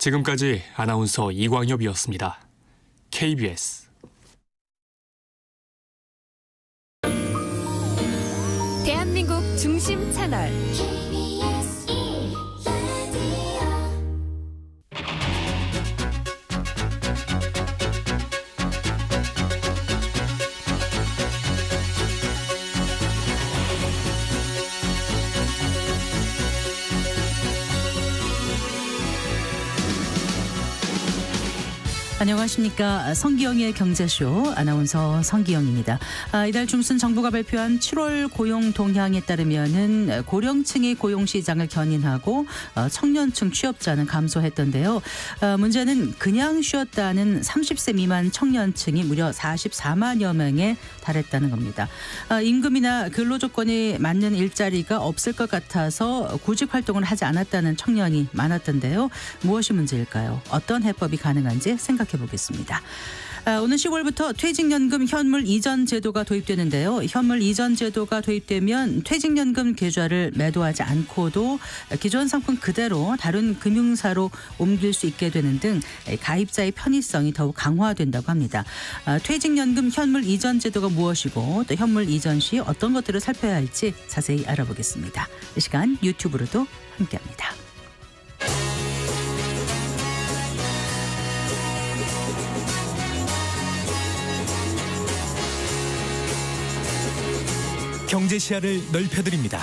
지금까지 아나운서 이광엽이었습니다. KBS 대한민국 중심 채널 안녕하십니까. 성기영의 경제쇼 아나운서 성기영입니다. 이달 중순 정부가 발표한 7월 고용 동향에 따르면은 고령층의 고용 시장을 견인하고 청년층 취업자는 감소했던데요. 문제는 그냥 쉬었다는 30세 미만 청년층이 무려 44만여 명에 달했다는 겁니다. 임금이나 근로 조건이 맞는 일자리가 없을 것 같아서 구직 활동을 하지 않았다는 청년이 많았던데요. 무엇이 문제일까요? 어떤 해법이 가능한지 생각해 보겠습니다. 오는 10월부터 퇴직연금 현물 이전 제도가 도입되는데요. 현물 이전 제도가 도입되면 퇴직연금 계좌를 매도하지 않고도 기존 상품 그대로 다른 금융사로 옮길 수 있게 되는 등 가입자의 편의성이 더욱 강화된다고 합니다. 퇴직연금 현물 이전 제도가 무엇이고 또 현물 이전 시 어떤 것들을 살펴야 할지 자세히 알아보겠습니다. 이 시간 유튜브로도 함께합니다. 경제 시야를 넓혀드립니다.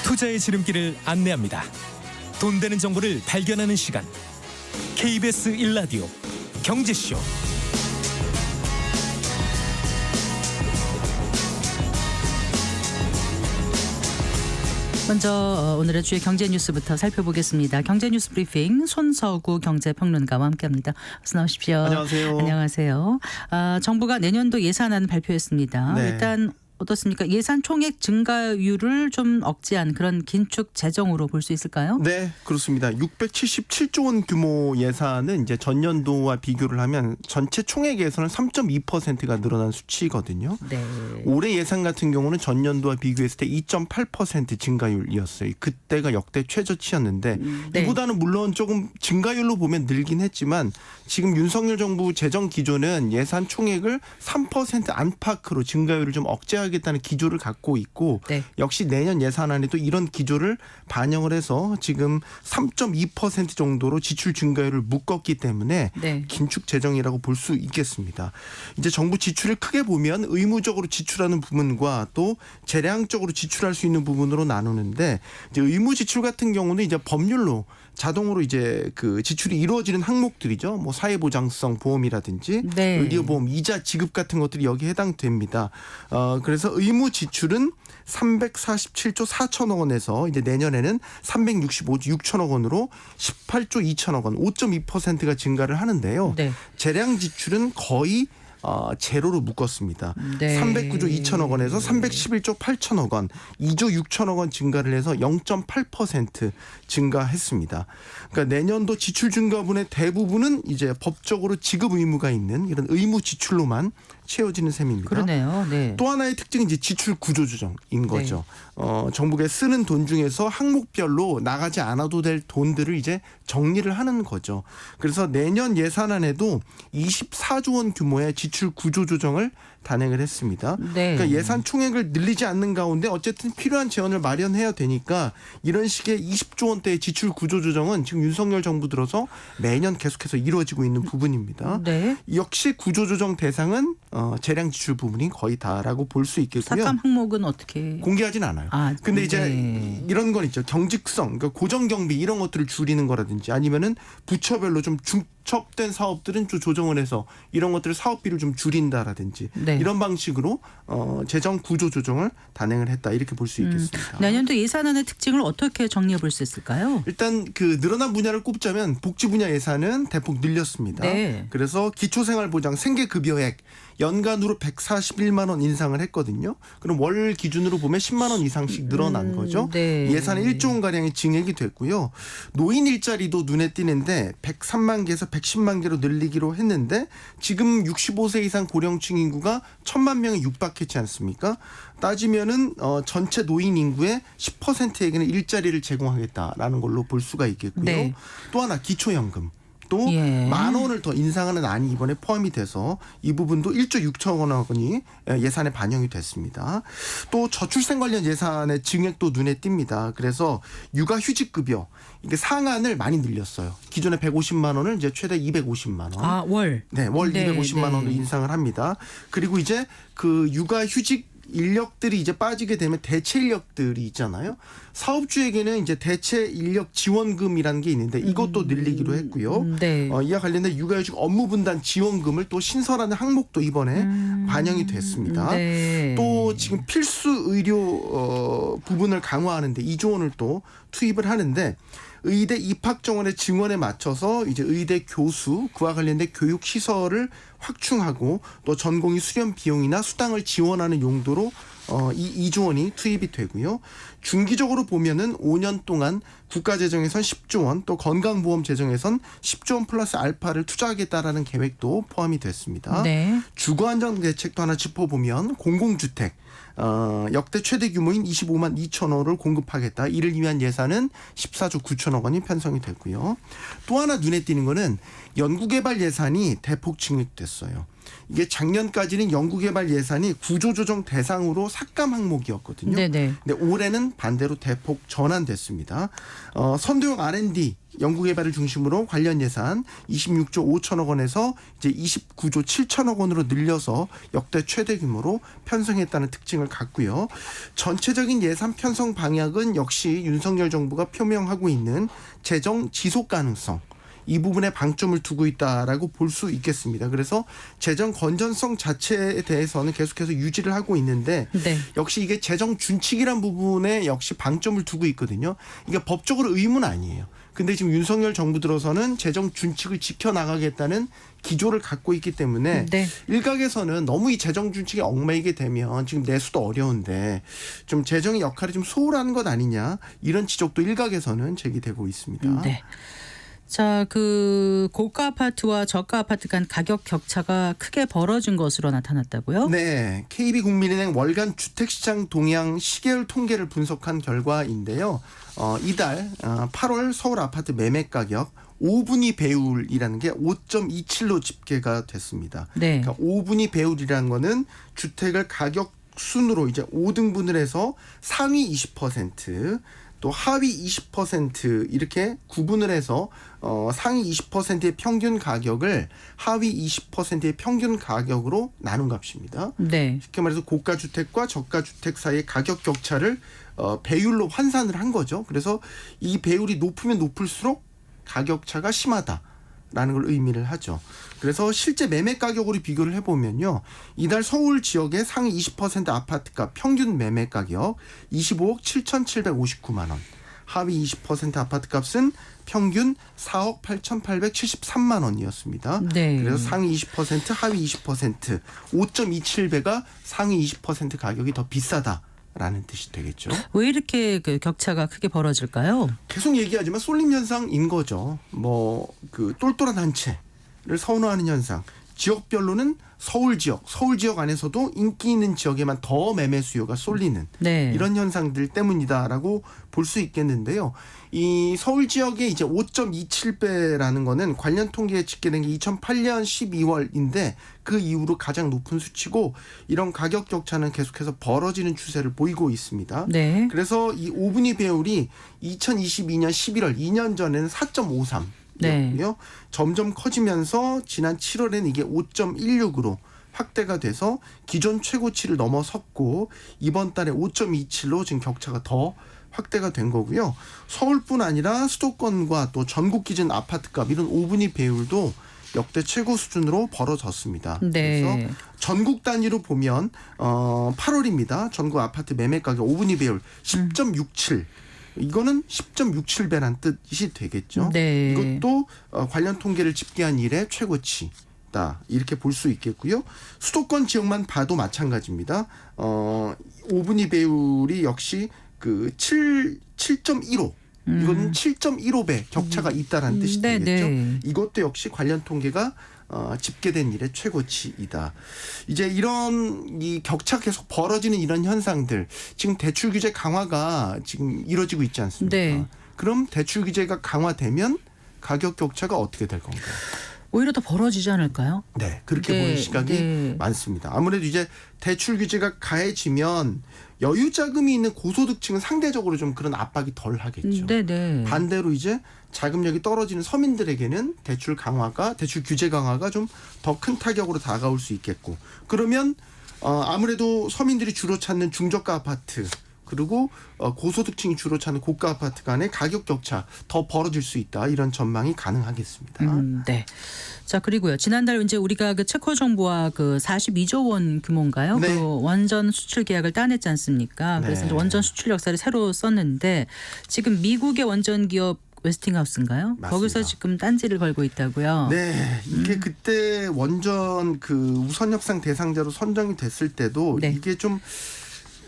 투자의 지름길을 안내합니다. 돈 되는 정보를 발견하는 시간. KBS 1라디오 경제쇼. 먼저 오늘의 주요 경제 뉴스부터 살펴보겠습니다. 경제 뉴스 브리핑 손서구 경제평론가와 함께합니다. 어서 나오십시오. 안녕하세요. 안녕하세요. 정부가 내년도 예산안 발표했습니다. 네. 일단 어떻습니까? 예산 총액 증가율을 좀 억제한 그런 긴축 재정으로 볼 수 있을까요? 네, 그렇습니다. 677조 원 규모 예산은 이제 전년도와 비교를 하면 전체 총액에서는 3.2%가 늘어난 수치거든요. 네. 올해 예산 같은 경우는 전년도와 비교했을 때 2.8% 증가율이었어요. 그때가 역대 최저치였는데 네. 이보다는 물론 조금 증가율로 보면 늘긴 했지만 지금 윤석열 정부 재정 기조는 예산 총액을 3% 안팎으로 증가율을 좀 억제하겠다는 기조를 갖고 있고 네. 역시 내년 예산안에도 이런 기조를 반영을 해서 지금 3.2% 정도로 지출 증가율을 묶었기 때문에 네. 긴축 재정이라고 볼 수 있겠습니다. 이제 정부 지출을 크게 보면 의무적으로 지출하는 부분과 또 재량적으로 지출할 수 있는 부분으로 나누는데 이제 의무 지출 같은 경우는 이제 법률로 자동으로 이제 그 지출이 이루어지는 항목들이죠. 뭐 사회보장성 보험이라든지 네. 의료보험 이자 지급 같은 것들이 여기에 해당됩니다. 그래서 의무 지출은 347조 4천억 원에서 이제 내년에는 365조 6천억 원으로 18조 2천억 원, 5.2%가 증가를 하는데요. 네. 재량 지출은 거의 제로로 묶었습니다. 네. 309조 2천억 원에서 311조 8천억 원, 2조 6천억 원 증가를 해서 0.8% 증가했습니다. 그러니까 내년도 지출 증가분의 대부분은 이제 법적으로 지급 의무가 있는 이런 의무 지출로만 채워지는 셈입니다. 그러네요. 네. 또 하나의 특징은 이제 지출 구조 조정인 거죠. 정부가 쓰는 돈 중에서 항목별로 나가지 않아도 될 돈들을 이제 정리를 하는 거죠. 그래서 내년 예산안에도 24조 원 규모의 지출 구조 조정을 단행을 했습니다. 네. 그러니까 예산 총액을 늘리지 않는 가운데 어쨌든 필요한 재원을 마련해야 되니까 이런 식의 20조 원대의 지출 구조 조정은 지금 윤석열 정부 들어서 매년 계속해서 이루어지고 있는 부분입니다. 네. 역시 구조 조정 대상은 재량 지출 부분이 거의 다라고 볼 수 있겠고요. 삭감 항목은 어떻게? 공개하진 않아요. 근데 이제 이런 건 있죠. 경직성, 그러니까 고정 경비 이런 것들을 줄이는 거라든지 아니면은 부처별로 좀 중첩된 사업들은 좀 조정을 해서 이런 것들을 사업비를 좀 줄인다라든지 네. 이런 방식으로 재정 구조 조정을 단행을 했다 이렇게 볼 수 있겠습니다. 내년도 예산안의 특징을 어떻게 정리해 볼 수 있을까요? 일단 그 늘어난 분야를 꼽자면 복지 분야 예산은 대폭 늘렸습니다. 네. 그래서 기초생활보장 생계급여액 연간으로 141만 원 인상을 했거든요. 그럼 월 기준으로 보면 10만 원 이상씩 늘어난 거죠. 네. 예산에 1조 원 가량이 증액이 됐고요. 노인 일자리도 눈에 띄는데 103만 개에서 110만 개로 늘리기로 했는데 지금 65세 이상 고령층 인구가 1,000만 명에 육박했지 않습니까? 따지면은 전체 노인 인구의 10%에게는 일자리를 제공하겠다라는 걸로 볼 수가 있겠고요. 네. 또 하나 기초연금. 또 예. 10,000원을 더 인상하는 안이 이번에 포함이 돼서 이 부분도 1조 6천억 원이 예산에 반영이 됐습니다. 또 저출생 관련 예산의 증액도 눈에 띕니다. 그래서 육아휴직급여 이게 상한을 많이 늘렸어요. 기존에 150만 원을 이제 최대 250만 원. 아, 월. 네, 월 네, 250만 원으로 네. 인상을 합니다. 그리고 이제 그 육아휴직 인력들이 이제 빠지게 되면 대체 인력들이 있잖아요. 사업주에게는 이제 대체 인력 지원금이라는 게 있는데 이것도 늘리기로 했고요. 네. 이와 관련된 육아휴직 업무 분담 지원금을 또 신설하는 항목도 이번에 반영이 됐습니다. 네. 또 지금 필수 의료 부분을 강화하는데 2조 원을 또 투입을 하는데 의대 입학 정원의 증원에 맞춰서 이제 의대 교수 그와 관련된 교육 시설을 확충하고 또 전공의 수련 비용이나 수당을 지원하는 용도로 이 2조 원이 투입이 되고요. 중기적으로 보면은 5년 동안 국가 재정에선 10조 원, 또 건강보험 재정에선 10조 원 플러스 알파를 투자하겠다라는 계획도 포함이 됐습니다. 네. 주거 안정 대책도 하나 짚어보면 공공주택 역대 최대 규모인 25만 2천 호를 공급하겠다. 이를 위한 예산은 14조 9천억 원이 편성이 됐고요. 또 하나 눈에 띄는 거는 연구개발 예산이 대폭 증액됐어요. 이게 작년까지는 연구개발 예산이 구조조정 대상으로 삭감 항목이었거든요. 네네. 근데 올해는 반대로 대폭 전환됐습니다. 선도용 R&D 연구개발을 중심으로 관련 예산 26조 5천억 원에서 이제 29조 7천억 원으로 늘려서 역대 최대 규모로 편성했다는 특징을 갖고요. 전체적인 예산 편성 방향은 역시 윤석열 정부가 표명하고 있는 재정 지속 가능성. 이 부분에 방점을 두고 있다라고 볼 수 있겠습니다. 그래서 재정 건전성 자체에 대해서는 계속해서 유지를 하고 있는데 네. 역시 이게 재정 준칙이란 부분에 역시 방점을 두고 있거든요. 이게 법적으로 의무는 아니에요. 근데 지금 윤석열 정부 들어서는 재정 준칙을 지켜나가겠다는 기조를 갖고 있기 때문에 네. 일각에서는 너무 이 재정 준칙에 얽매이게 되면 지금 내수도 어려운데 좀 재정의 역할이 좀 소홀한 것 아니냐 이런 지적도 일각에서는 제기되고 있습니다. 네. 자, 그 고가 아파트와 저가 아파트 간 가격 격차가 크게 벌어진 것으로 나타났다고요? 네, KB국민은행 월간 주택시장 동향 시계열 통계를 분석한 결과인데요. 이달 8월 서울 아파트 매매 가격 5분위 배율이라는 게 5.27로 집계가 됐습니다. 네. 그러니까 5분위 배율이라는 거는 주택을 가격 순으로 이제 5등분을 해서 상위 20%, 또 하위 20% 이렇게 구분을 해서 상위 20%의 평균 가격을 하위 20%의 평균 가격으로 나눈 값입니다. 네. 쉽게 말해서 고가 주택과 저가 주택 사이의 가격 격차를 배율로 환산을 한 거죠. 그래서 이 배율이 높으면 높을수록 가격 차가 심하다라는 걸 의미를 하죠. 그래서 실제 매매 가격으로 비교를 해보면요. 이달 서울 지역의 상위 20% 아파트가 평균 매매 가격 25억 7,759만 원. 하위 20% 아파트 값은 평균 4억 8,873만 원이었습니다. 네. 그래서 상위 20% 하위 20% 5.27배가 상위 20% 가격이 더 비싸다라는 뜻이 되겠죠. 왜 이렇게 그 격차가 크게 벌어질까요? 계속 얘기하지만 쏠림 현상인 거죠. 뭐 그 똘똘한 한 채를 선호하는 현상. 지역별로는 서울 지역 안에서도 인기 있는 지역에만 더 매매 수요가 쏠리는 네. 이런 현상들 때문이다라고 볼 수 있겠는데요. 이 서울 지역의 이제 5.27배라는 거는 관련 통계에 집계된 게 2008년 12월인데 그 이후로 가장 높은 수치고 이런 가격 격차는 계속해서 벌어지는 추세를 보이고 있습니다. 네. 그래서 이 5분위 배율이 2022년 11월 2년 전에는 4.53. 네. 였고요. 점점 커지면서 지난 7월에는 이게 5.16으로 확대가 돼서 기존 최고치를 넘어섰고 이번 달에 5.27로 지금 격차가 더 확대가 된 거고요. 서울뿐 아니라 수도권과 또 전국 기준 아파트값 이런 5분위 배율도 역대 최고 수준으로 벌어졌습니다. 네. 그래서 전국 단위로 보면 8월입니다. 전국 아파트 매매 가격 5분위 배율 10.67. 이거는 10.67배란 뜻이 되겠죠. 네. 이것도 관련 통계를 집계한 이래 최고치. 있다 이렇게 볼 수 있겠고요. 수도권 지역만 봐도 마찬가지입니다. 5분위 배율이 역시 그 7.15 이건 7.15배 격차가 있다라는 뜻이 네, 되겠죠. 네. 이것도 역시 관련 통계가 집계된 이래 최고치이다. 이제 이런 이 격차 계속 벌어지는 이런 현상들 지금 대출 규제 강화가 지금 이루어지고 있지 않습니까? 네. 그럼 대출 규제가 강화되면 가격 격차가 어떻게 될 건가요? 오히려 더 벌어지지 않을까요? 네, 그렇게 네, 보는 시각이 네. 많습니다. 아무래도 이제 대출 규제가 가해지면 여유 자금이 있는 고소득층은 상대적으로 좀 그런 압박이 덜 하겠죠. 네네. 반대로 이제 자금력이 떨어지는 서민들에게는 대출 규제 강화가 좀 더 큰 타격으로 다가올 수 있겠고, 그러면 아무래도 서민들이 주로 찾는 중저가 아파트 그리고 고소득층이 주로 찾는 고가 아파트 간의 가격 격차 더 벌어질 수 있다, 이런 전망이 가능하겠습니다. 네. 자, 그리고요. 지난달 이제 우리가 그 체코 정부와 그 42조 원 규모인가요? 네. 그 원전 수출 계약을 따냈지 않습니까? 그래서 네. 이제 원전 수출 역사를 새로 썼는데 지금 미국의 원전 기업 웨스팅하우스인가요? 맞습니다. 거기서 지금 딴지를 걸고 있다고요. 네, 이게 그때 원전 그 우선 협상 대상자로 선정이 됐을 때도 네. 이게 좀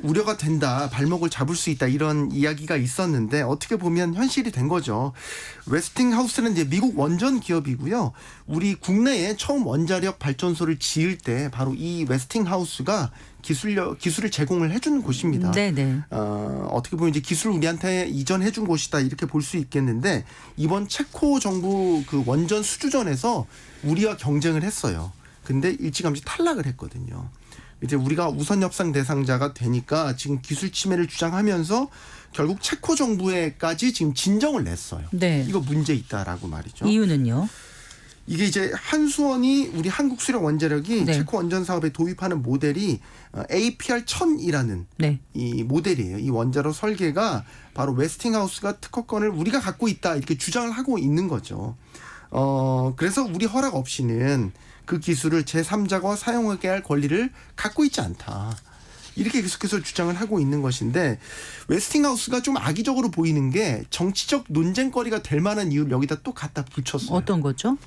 우려가 된다, 발목을 잡을 수 있다, 이런 이야기가 있었는데 어떻게 보면 현실이 된 거죠. 웨스팅하우스는 이제 미국 원전 기업이고요. 우리 국내에 처음 원자력 발전소를 지을 때 바로 이 웨스팅하우스가 기술을 제공을 해주는 곳입니다. 네네. 어떻게 보면 이제 기술을 우리한테 이전해준 곳이다, 이렇게 볼 수 있겠는데 이번 체코 정부 그 원전 수주전에서 우리와 경쟁을 했어요. 근데 일찌감치 탈락을 했거든요. 이제 우리가 우선 협상 대상자가 되니까 지금 기술 침해를 주장하면서 결국 체코 정부에까지 지금 진정을 냈어요. 네. 이거 문제 있다라고 말이죠. 이유는요? 이게 이제 한수원이 우리 한국수력 원자력이 네. 체코 원전 사업에 도입하는 모델이 APR 1000이라는 네. 이 모델이에요. 이 원자로 설계가 바로 웨스팅하우스가 특허권을 우리가 갖고 있다, 이렇게 주장을 하고 있는 거죠. 그래서 우리 허락 없이는 그 기술을 제3자가 사용하게 할 권리를 갖고 있지 않다, 이렇게 계속해서 주장을 하고 있는 것인데, 웨스팅하우스가 좀 악의적으로 보이는 게 정치적 논쟁거리가 될 만한 이유를 여기다 또 갖다 붙였어요. 어떤 거죠?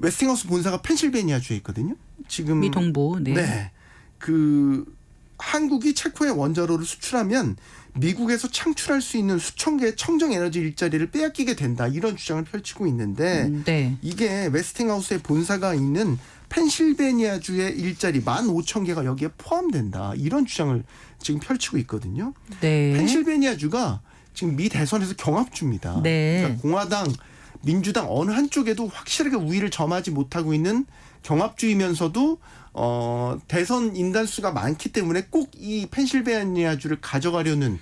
웨스팅하우스 본사가 펜실베니아주에 있거든요. 지금 미 동부. 네. 네. 그 한국이 체코에 원자로를 수출하면 미국에서 창출할 수 있는 수천 개의 청정 에너지 일자리를 빼앗기게 된다, 이런 주장을 펼치고 있는데 네. 이게 웨스팅하우스의 본사가 있는 펜실베니아주의 일자리 15,000개가 여기에 포함된다, 이런 주장을 지금 펼치고 있거든요. 네. 펜실베니아주가 지금 미 대선에서 경합주입니다. 네. 그러니까 공화당, 민주당 어느 한쪽에도 확실하게 우위를 점하지 못하고 있는 경합주이면서도 대선 인단수가 많기 때문에 꼭 이 펜실베니아주를 가져가려는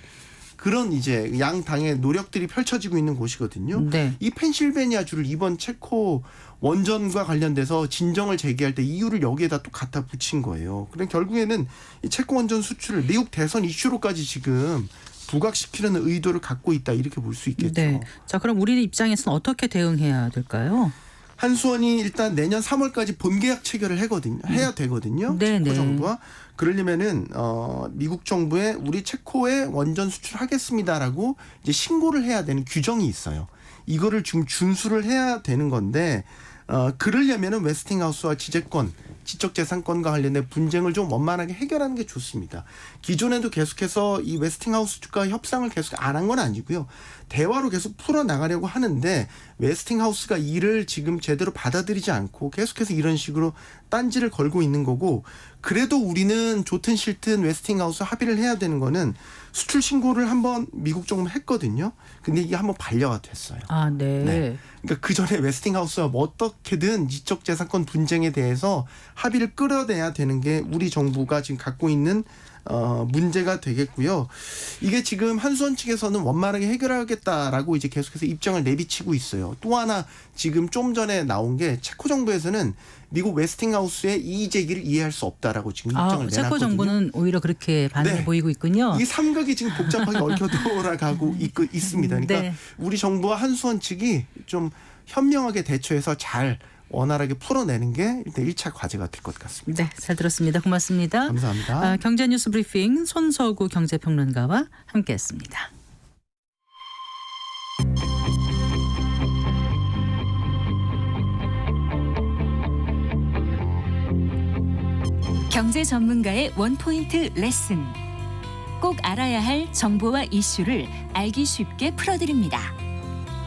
그런 이제 양 당의 노력들이 펼쳐지고 있는 곳이거든요. 네. 이 펜실베니아주를 이번 체코 원전과 관련돼서 진정을 제기할 때 이유를 여기에다 또 갖다 붙인 거예요. 그럼 결국에는 이 체코 원전 수출을 미국 대선 이슈로까지 지금 부각시키려는 의도를 갖고 있다, 이렇게 볼 수 있겠죠. 네. 자, 그럼 우리 입장에서는 어떻게 대응해야 될까요? 한수원이 일단 내년 3월까지 본계약 체결을 해야 되거든요. 네네. 체코 정부와. 그러려면은 미국 정부에 우리 체코에 원전 수출하겠습니다라고 이제 신고를 해야 되는 규정이 있어요. 이거를 좀 준수를 해야 되는 건데 그러려면은 웨스팅하우스와 지적재산권과 관련된 분쟁을 좀 원만하게 해결하는 게 좋습니다. 기존에도 계속해서 이 웨스팅하우스과 협상을 계속 안 한 건 아니고요. 대화로 계속 풀어나가려고 하는데 웨스팅하우스가 이를 지금 제대로 받아들이지 않고 계속해서 이런 식으로 딴지를 걸고 있는 거고, 그래도 우리는 좋든 싫든 웨스팅하우스 합의를 해야 되는 거는 수출 신고를 한번 미국 정부 했거든요. 근데 이게 한번 반려가 됐어요. 아, 네. 네. 그러니까 그 전에 웨스팅하우스가 뭐 어떻게든 지적재산권 분쟁에 대해서 합의를 끌어내야 되는 게 우리 정부가 지금 갖고 있는 문제가 되겠고요. 이게 지금 한수원 측에서는 원만하게 해결하겠다라고 이제 계속해서 입장을 내비치고 있어요. 또 하나 지금 좀 전에 나온 게 체코 정부에서는 미국 웨스팅하우스의 이의 제기를 이해할 수 없다라고 지금 입장을 내놨거든요. 체코 정부는 오히려 그렇게 반응을 네. 보이고 있군요. 이 삼각이 지금 복잡하게 얽혀 돌아가고 있습니다. 그러니까 네. 우리 정부와 한수원 측이 좀 현명하게 대처해서 잘 원활하게 풀어내는 게 일단 1차 과제가 될 것 같습니다. 네, 잘 들었습니다. 고맙습니다. 감사합니다. 경제뉴스 브리핑 손서구 경제평론가와 함께했습니다. 경제 전문가의 원포인트 레슨. 꼭 알아야 할 정보와 이슈를 알기 쉽게 풀어드립니다.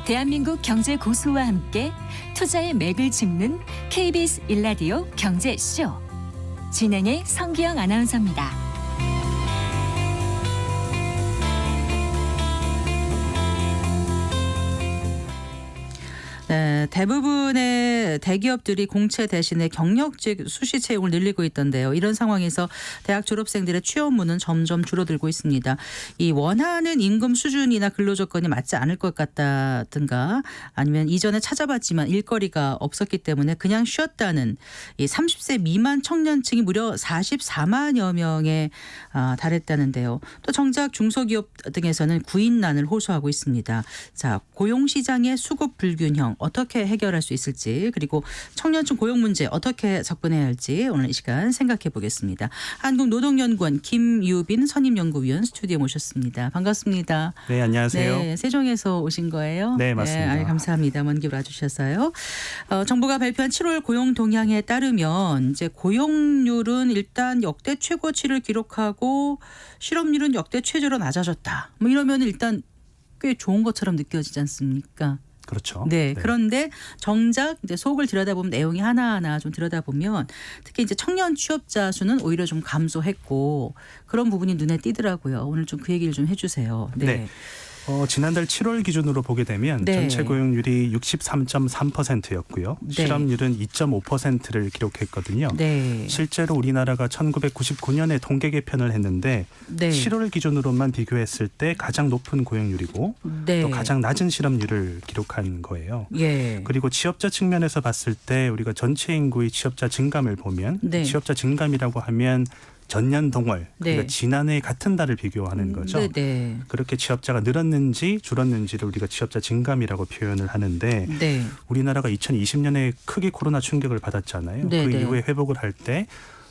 대한민국 경제 고수와 함께 투자의 맥을 짚는 KBS 일라디오 경제쇼. 진행의 성기영 아나운서입니다. 네, 대부분의 대기업들이 공채 대신에 경력직 수시 채용을 늘리고 있던데요. 이런 상황에서 대학 졸업생들의 취업문은 점점 줄어들고 있습니다. 이 원하는 임금 수준이나 근로 조건이 맞지 않을 것 같다든가 아니면 이전에 찾아봤지만 일거리가 없었기 때문에 그냥 쉬었다는 이 30세 미만 청년층이 무려 44만여 명에 달했다는데요. 또 정작 중소기업 등에서는 구인난을 호소하고 있습니다. 자, 고용시장의 수급 불균형 어떻게 해결할 수 있을지 그리고 청년층 고용 문제 어떻게 접근해야 할지 오늘 이 시간 생각해 보겠습니다. 한국노동연구원 김유빈 선임연구위원 스튜디오에 모셨습니다. 반갑습니다. 네, 안녕하세요. 네, 세종에서 오신 거예요? 네, 맞습니다. 네, 감사합니다. 먼 길 와주셔서요. 정부가 발표한 7월 고용 동향에 따르면 이제 고용률은 일단 역대 최고치를 기록하고 실업률은 역대 최저로 낮아졌다. 뭐 이러면 일단 꽤 좋은 것처럼 느껴지지 않습니까? 그렇죠. 네, 그런데 정작 이제 속을 들여다보면 내용이 하나하나 좀 들여다보면 특히 이제 청년 취업자 수는 오히려 좀 감소했고 그런 부분이 눈에 띄더라고요. 오늘 좀 그 얘기를 좀 해주세요. 네. 네. 지난달 7월 기준으로 보게 되면 네. 전체 고용률이 63.3%였고요. 네. 실업률은 2.5%를 기록했거든요. 네. 실제로 우리나라가 1999년에 통계 개편을 했는데 네. 7월 기준으로만 비교했을 때 가장 높은 고용률이고 네. 또 가장 낮은 실업률을 기록한 거예요. 예. 그리고 취업자 측면에서 봤을 때 우리가 전체 인구의 취업자 증감을 보면 네. 취업자 증감이라고 하면 전년 동월 네. 그러니까 지난해 같은 달을 비교하는 거죠. 네, 네. 그렇게 취업자가 늘었는지 줄었는지를 우리가 취업자 증감이라고 표현을 하는데 네. 우리나라가 2020년에 크게 코로나 충격을 받았잖아요. 네, 그 네. 이후에 회복을 할 때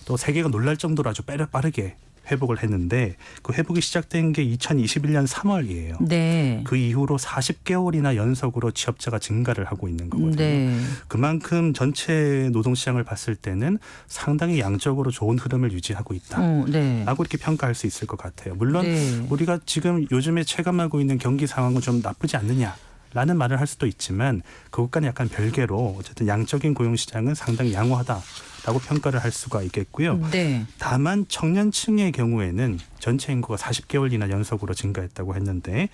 또 세계가 놀랄 정도로 아주 빠르게 회복을 했는데 그 회복이 시작된 게 2021년 3월이에요. 네. 그 이후로 40개월이나 연속으로 취업자가 증가를 하고 있는 거거든요. 네. 그만큼 전체 노동시장을 봤을 때는 상당히 양적으로 좋은 흐름을 유지하고 있다. 네. 라고 이렇게 평가할 수 있을 것 같아요. 물론 네. 우리가 지금 요즘에 체감하고 있는 경기 상황은 좀 나쁘지 않느냐라는 말을 할 수도 있지만 그것과는 약간 별개로 어쨌든 양적인 고용시장은 상당히 양호하다라고 평가를 할 수가 있겠고요. 네. 다만 청년층의 경우에는 전체 인구가 40개월이나 연속으로 증가했다고 했는데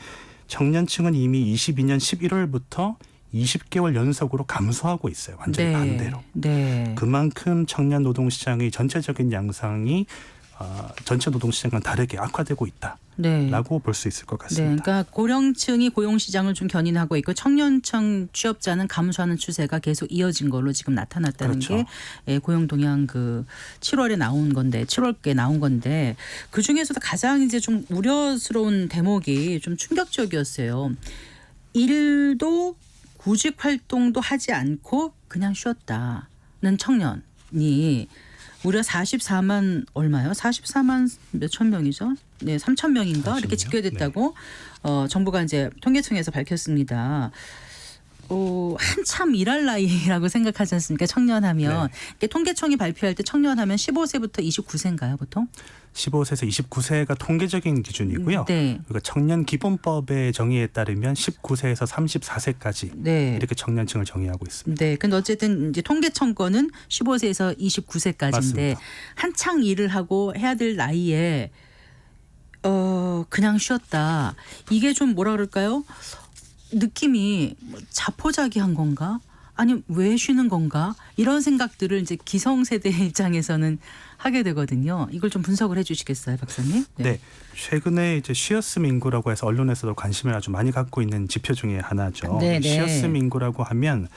청년층은 이미 22년 11월부터 20개월 연속으로 감소하고 있어요. 완전히 네. 반대로. 네. 그만큼 청년 노동시장의 전체적인 양상이 전체 노동시장과 다르게 악화되고 네. 있다라고 볼 수 있을 것 네, 같습니다. 그러니까 고령층이 고용시장을 좀 견인하고 있고 청년층 취업자는 감소하는 추세가 계속 이어진 걸로 지금 나타났다는 그렇죠. 게 고용 동향 그 7월에 나온 건데 7월께 나온 건데 그 중에서도 가장 이제 좀 우려스러운 대목이 좀 충격적이었어요. 일도 구직 활동도 하지 않고 그냥 쉬었다는 청년이 무려 44만 얼마요? 44만 몇천 명이죠? 네, 3천 명인가 이렇게 40명? 집계됐다고 정부가 이제 통계청에서 밝혔습니다. 한참 일할 나이라고 생각하지 않습니까? 청년하면 이게 통계청이 발표할 때 청년하면 15세부터 29세인가요, 보통? 15세에서 29세가 통계적인 기준이고요. 네. 그러니까 청년 기본법의 정의에 따르면 19세에서 34세까지 네. 이렇게 청년층을 정의하고 있습니다. 네. 근데 어쨌든 이제 통계청 거는 15세에서 29세까지인데 맞습니다. 한창 일을 하고 해야 될 나이에 그냥 쉬었다. 이게 좀 뭐라 그럴까요? 느낌이 자포자기한 건가? 아니 왜 쉬는 건가? 이런 생각들을 이제 기성세대 입장에서는 하게 되거든요. 이걸 좀 분석을 해주시겠어요, 박사님? 네. 최근에 이제 쉬었음 인구라고 해서 언론에서도 관심을 아주 많이 갖고 있는 지표 중에 하나죠. 네, 네. 쉬었음 인구라고 하면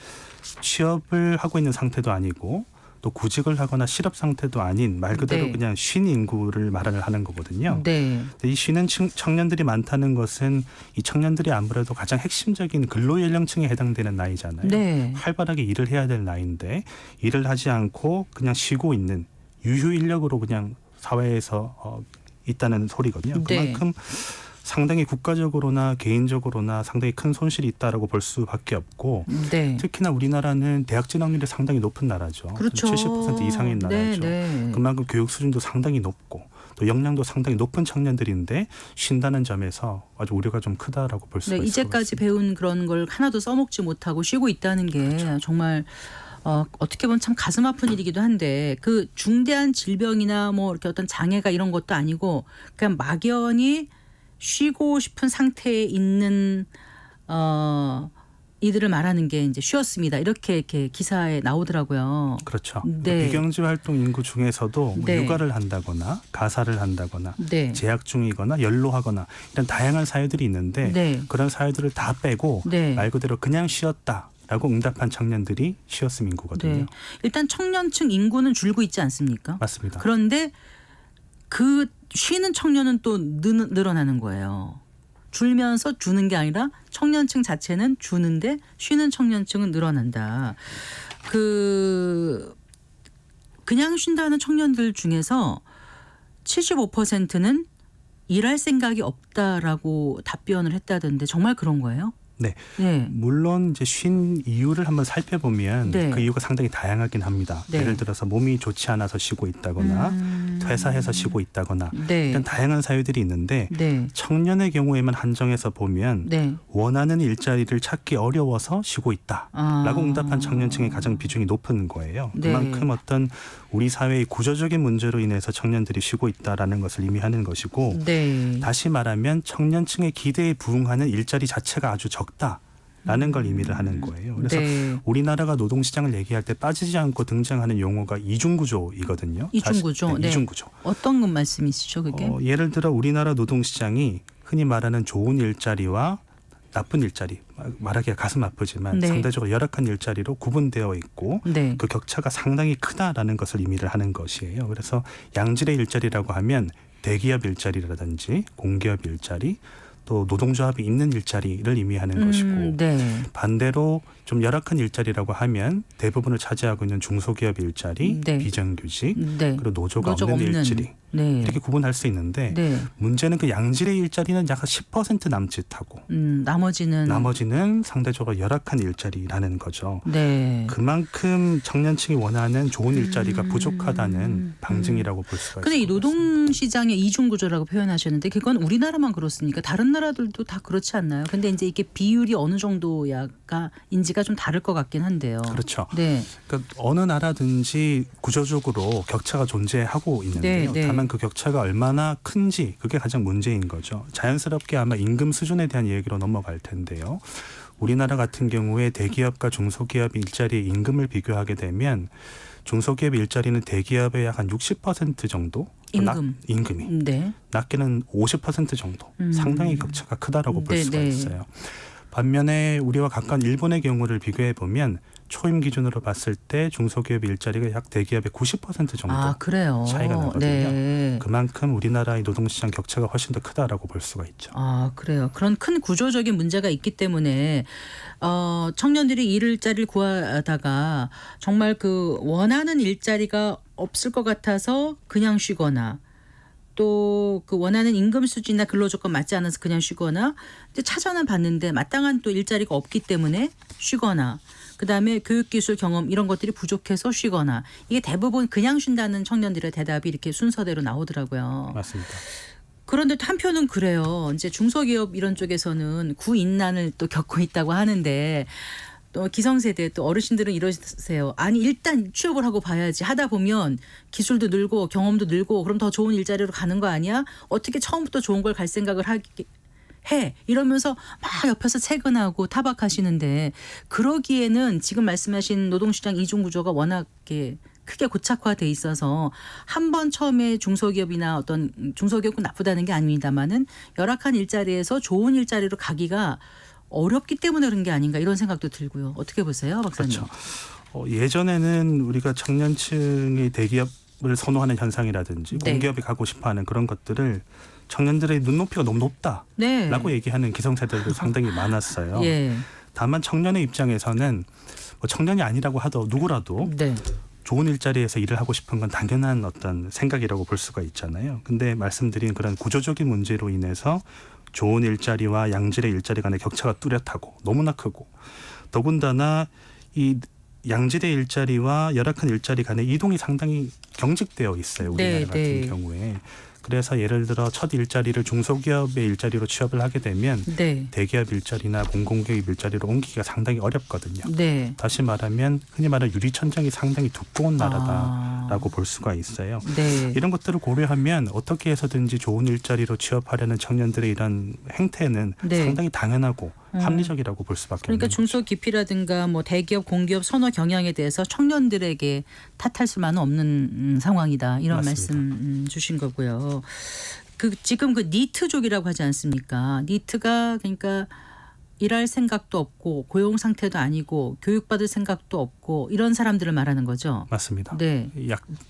취업을 하고 있는 상태도 아니고 또 구직을 하거나 실업 상태도 아닌 말 그대로 네. 그냥 쉰 인구를 말을 하는 거거든요. 네. 이 쉬는 청년들이 많다는 것은 이 청년들이 아무래도 가장 핵심적인 근로 연령층에 해당되는 나이잖아요. 네. 활발하게 일을 해야 될 나이인데 일을 하지 않고 그냥 쉬고 있는 유휴 인력으로 그냥 사회에서 있다는 소리거든요. 네. 그만큼 상당히 국가적으로나 개인적으로나 상당히 큰 손실이 있다라고 볼 수밖에 없고 네. 특히나 우리나라는 대학 진학률이 상당히 높은 나라죠. 그렇죠. 70% 이상인 나라죠. 네. 그만큼 교육 수준도 상당히 높고 또 역량도 상당히 높은 청년들인데 쉰다는 점에서 아주 우려가 좀 크다라고 볼 수가 네, 있을 것 이제까지 같습니다. 배운 그런 걸 하나도 써먹지 못하고 쉬고 있다는 게 그렇죠. 정말 어떻게 보면 참 가슴 아픈 일이기도 한데 그 중대한 질병이나 뭐 이렇게 어떤 장애가 이런 것도 아니고 그냥 막연히 쉬고 싶은 상태에 있는 이들을 말하는 게 이제 쉬었습니다. 이렇게 기사에 나오더라고요. 그렇죠. 네. 비경제 활동 인구 중에서도 뭐 네. 육아를 한다거나 가사를 한다거나 네. 재학 중이거나 연로하거나 이런 다양한 사유들이 있는데 네. 그런 사유들을 다 빼고 네. 말 그대로 그냥 쉬었다라고 응답한 청년들이 쉬었음 인구거든요. 네. 일단 청년층 인구는 줄고 있지 않습니까? 맞습니다. 그런데 그 쉬는 청년은 또 늘어나는 거예요. 줄면서 주는 게 아니라 청년층 자체는 주는데 쉬는 청년층은 늘어난다. 그냥 쉰다는 청년들 중에서 75%는 일할 생각이 없다라고 답변을 했다던데 정말 그런 거예요? 네. 네. 물론 이제 쉰 이유를 한번 살펴보면 네. 그 이유가 상당히 다양하긴 합니다. 네. 예를 들어서 몸이 좋지 않아서 쉬고 있다거나 퇴사해서 쉬고 있다거나 네. 이런 다양한 사유들이 있는데 네. 청년의 경우에만 한정해서 보면 네. 원하는 일자리를 찾기 어려워서 쉬고 있다라고 응답한 청년층의 가장 비중이 높은 거예요. 네. 그만큼 어떤 우리 사회의 구조적인 문제로 인해서 청년들이 쉬고 있다라는 것을 의미하는 것이고 네. 다시 말하면 청년층의 기대에 부응하는 일자리 자체가 아주 적다라는 걸 의미를 하는 거예요. 그래서 네. 우리나라가 노동시장을 얘기할 때 빠지지 않고 등장하는 용어가 이중구조이거든요. 이중구조. 네, 네. 이중구조. 어떤 건 말씀이시죠, 그게? 예를 들어 우리나라 노동시장이 흔히 말하는 좋은 일자리와 나쁜 일자리, 말하기가 가슴 아프지만 네. 상대적으로 열악한 일자리로 구분되어 있고 네. 그 격차가 상당히 크다라는 것을 의미를 하는 것이에요. 그래서 양질의 일자리라고 하면 대기업 일자리라든지 공기업 일자리 또 노동조합이 있는 일자리를 의미하는 것이고 네. 반대로 좀 열악한 일자리라고 하면 대부분을 차지하고 있는 중소기업 일자리, 네. 비정규직, 네. 그리고 노조가 노조가 없는 없는. 일자리 네. 이렇게 구분할 수 있는데 네. 문제는 그 양질의 일자리는 약 10% 남짓하고 나머지는 상대적으로 열악한 일자리라는 거죠. 네. 그만큼 청년층이 원하는 좋은 일자리가 부족하다는 방증이라고 볼 수가 있습니다. 근데 이 노동 시장의 이중 구조라고 표현하셨는데 그건 우리나라만 그렇습니까? 다른 나라들도 다 그렇지 않나요? 근데 이제 이게 비율이 어느 정도야가인지가 좀 다를 것 같긴 한데요. 그렇죠. 네. 그러니까 어느 나라든지 구조적으로 격차가 존재하고 있는데요. 네, 네. 다만 그 격차가 얼마나 큰지 그게 가장 문제인 거죠. 자연스럽게 아마 임금 수준에 대한 얘기로 넘어갈 텐데요. 우리나라 같은 경우에 대기업과 중소기업 일자리의 임금을 비교하게 되면 중소기업 일자리는 대기업의 약 한 60% 정도 임금이 네. 낮게는 50% 정도 상당히 격차가 크다라고 볼 네, 수가 네. 있어요. 반면에 우리와 가까운 일본의 경우를 비교해 보면 초임 기준으로 봤을 때 중소기업 일자리가 약 대기업의 90% 정도 아, 그래요. 차이가 나거든요. 네. 그만큼 우리나라의 노동시장 격차가 훨씬 더 크다라고 볼 수가 있죠. 아, 그래요. 그런 큰 구조적인 문제가 있기 때문에 청년들이 일자리를 구하다가 정말 그 원하는 일자리가 없을 것 같아서 그냥 쉬거나 또 그 원하는 임금 수준이나 근로조건 맞지 않아서 그냥 쉬거나 이제 찾아는 봤는데 마땅한 또 일자리가 없기 때문에 쉬거나 그다음에 교육기술 경험 이런 것들이 부족해서 쉬거나 이게 대부분 그냥 쉰다는 청년들의 대답이 이렇게 순서대로 나오더라고요. 맞습니다. 그런데 또 한편은 그래요. 이제 중소기업 이런 쪽에서는 구인난을 또 겪고 있다고 하는데 또 기성세대 또 어르신들은 이러세요. 아니 일단 취업을 하고 봐야지 하다 보면 기술도 늘고 경험도 늘고 그럼 더 좋은 일자리로 가는 거 아니야? 어떻게 처음부터 좋은 걸 갈 생각을 해 이러면서 막 옆에서 채근하고 타박하시는데 그러기에는 지금 말씀하신 노동시장 이중구조가 워낙에 크게 고착화돼 있어서 한 번 처음에 중소기업이나 어떤 중소기업은 나쁘다는 게 아닙니다만은 열악한 일자리에서 좋은 일자리로 가기가 어렵기 때문에 그런 게 아닌가 이런 생각도 들고요. 어떻게 보세요, 박사님? 그렇죠. 예전에는 우리가 청년층이 대기업을 선호하는 현상이라든지 네. 공기업에 가고 싶어하는 그런 것들을 청년들의 눈높이가 너무 높다라고 네. 얘기하는 기성세대들도 상당히 많았어요. 예. 다만 청년의 입장에서는 뭐 청년이 아니라고 하더 누구라도 네. 좋은 일자리에서 일을 하고 싶은 건 당연한 어떤 생각이라고 볼 수가 있잖아요. 근데 말씀드린 그런 구조적인 문제로 인해서 좋은 일자리와 양질의 일자리 간의 격차가 뚜렷하고 너무나 크고 더군다나 이 양질의 일자리와 열악한 일자리 간의 이동이 상당히 경직되어 있어요. 우리나라 네, 같은 네. 경우에. 그래서 예를 들어 첫 일자리를 중소기업의 일자리로 취업을 하게 되면 네. 대기업 일자리나 공공기업 일자리로 옮기기가 상당히 어렵거든요. 네. 다시 말하면 흔히 말하는 유리천장이 상당히 두꺼운 아. 나라다라고 볼 수가 있어요. 네. 이런 것들을 고려하면 어떻게 해서든지 좋은 일자리로 취업하려는 청년들의 이런 행태는 네. 상당히 당연하고 합리적이라고 볼 수밖에 그러니까 없는 거죠. 중소기업이라든가 뭐 대기업, 공기업 선호 경향에 대해서 청년들에게 탓할 수만은 없는 상황이다. 이런 맞습니다. 말씀 주신 거고요. 지금 그 니트족이라고 하지 않습니까? 니트가 그러니까 일할 생각도 없고 고용 상태도 아니고 교육받을 생각도 없고 이런 사람들을 말하는 거죠. 맞습니다. 네.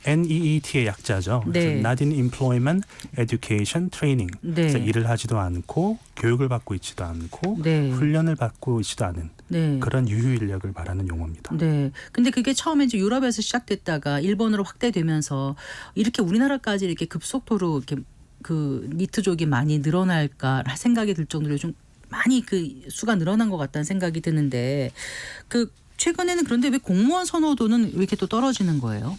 NEET의 약자죠. 그래서 네. Not in Employment, Education, Training. 네. 그래서 일을 하지도 않고 교육을 받고 있지도 않고 네. 훈련을 받고 있지도 않은 네. 그런 유휴 인력을 말하는 용어입니다. 네. 근데 그게 처음에 이제 유럽에서 시작됐다가 일본으로 확대되면서 이렇게 우리나라까지 이렇게 급속도로 이렇게 그 니트족이 많이 늘어날까 생각이 들 정도로 좀 많이 그 수가 늘어난 것 같다는 생각이 드는데 그 최근에는 그런데 왜 공무원 선호도는 왜 이렇게 또 떨어지는 거예요?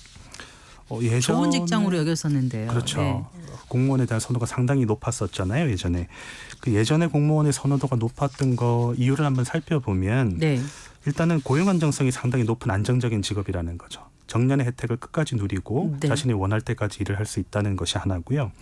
좋은 직장으로 여겼었는데요. 그렇죠. 네. 공무원에 대한 선호가 상당히 높았었잖아요. 예전에. 그 예전에 공무원의 선호도가 높았던 거 이유를 한번 살펴보면 네. 일단은 고용 안정성이 상당히 높은 안정적인 직업이라는 거죠. 정년의 혜택을 끝까지 누리고 네. 자신이 원할 때까지 일을 할 수 있다는 것이 하나고요.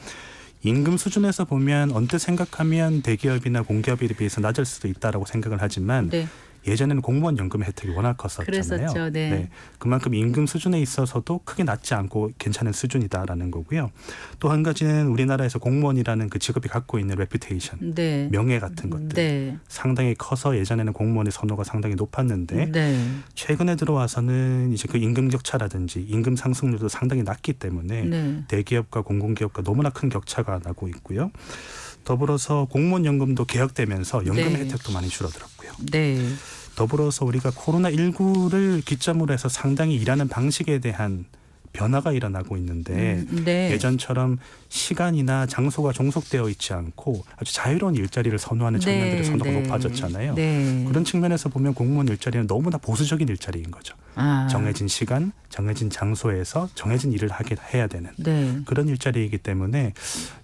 임금 수준에서 보면 언뜻 생각하면 대기업이나 공기업에 비해서 낮을 수도 있다라고 생각을 하지만 네. 예전에는 공무원 연금의 혜택이 워낙 컸었잖아요. 그랬었죠. 네. 그만큼 임금 수준에 있어서도 크게 낮지 않고 괜찮은 수준이다라는 거고요. 또 한 가지는 우리나라에서 공무원이라는 그 직업이 갖고 있는 레퓨테이션, 네. 명예 같은 것들 네. 상당히 커서 예전에는 공무원의 선호가 상당히 높았는데 네. 최근에 들어와서는 이제 그 임금 격차라든지 임금 상승률도 상당히 낮기 때문에 네. 대기업과 공공기업과 너무나 큰 격차가 나고 있고요. 더불어서 공무원 연금도 개혁되면서 연금 네. 혜택도 많이 줄어들었고요. 네. 더불어서 우리가 코로나19를 기점으로 해서 상당히 일하는 방식에 대한 변화가 일어나고 있는데 네. 예전처럼 시간이나 장소가 종속되어 있지 않고 아주 자유로운 일자리를 선호하는 청년들의 선호가 네. 높아졌잖아요. 네. 그런 측면에서 보면 공무원 일자리는 너무나 보수적인 일자리인 거죠. 아. 정해진 시간, 정해진 장소에서 정해진 일을 해야 되는 네. 그런 일자리이기 때문에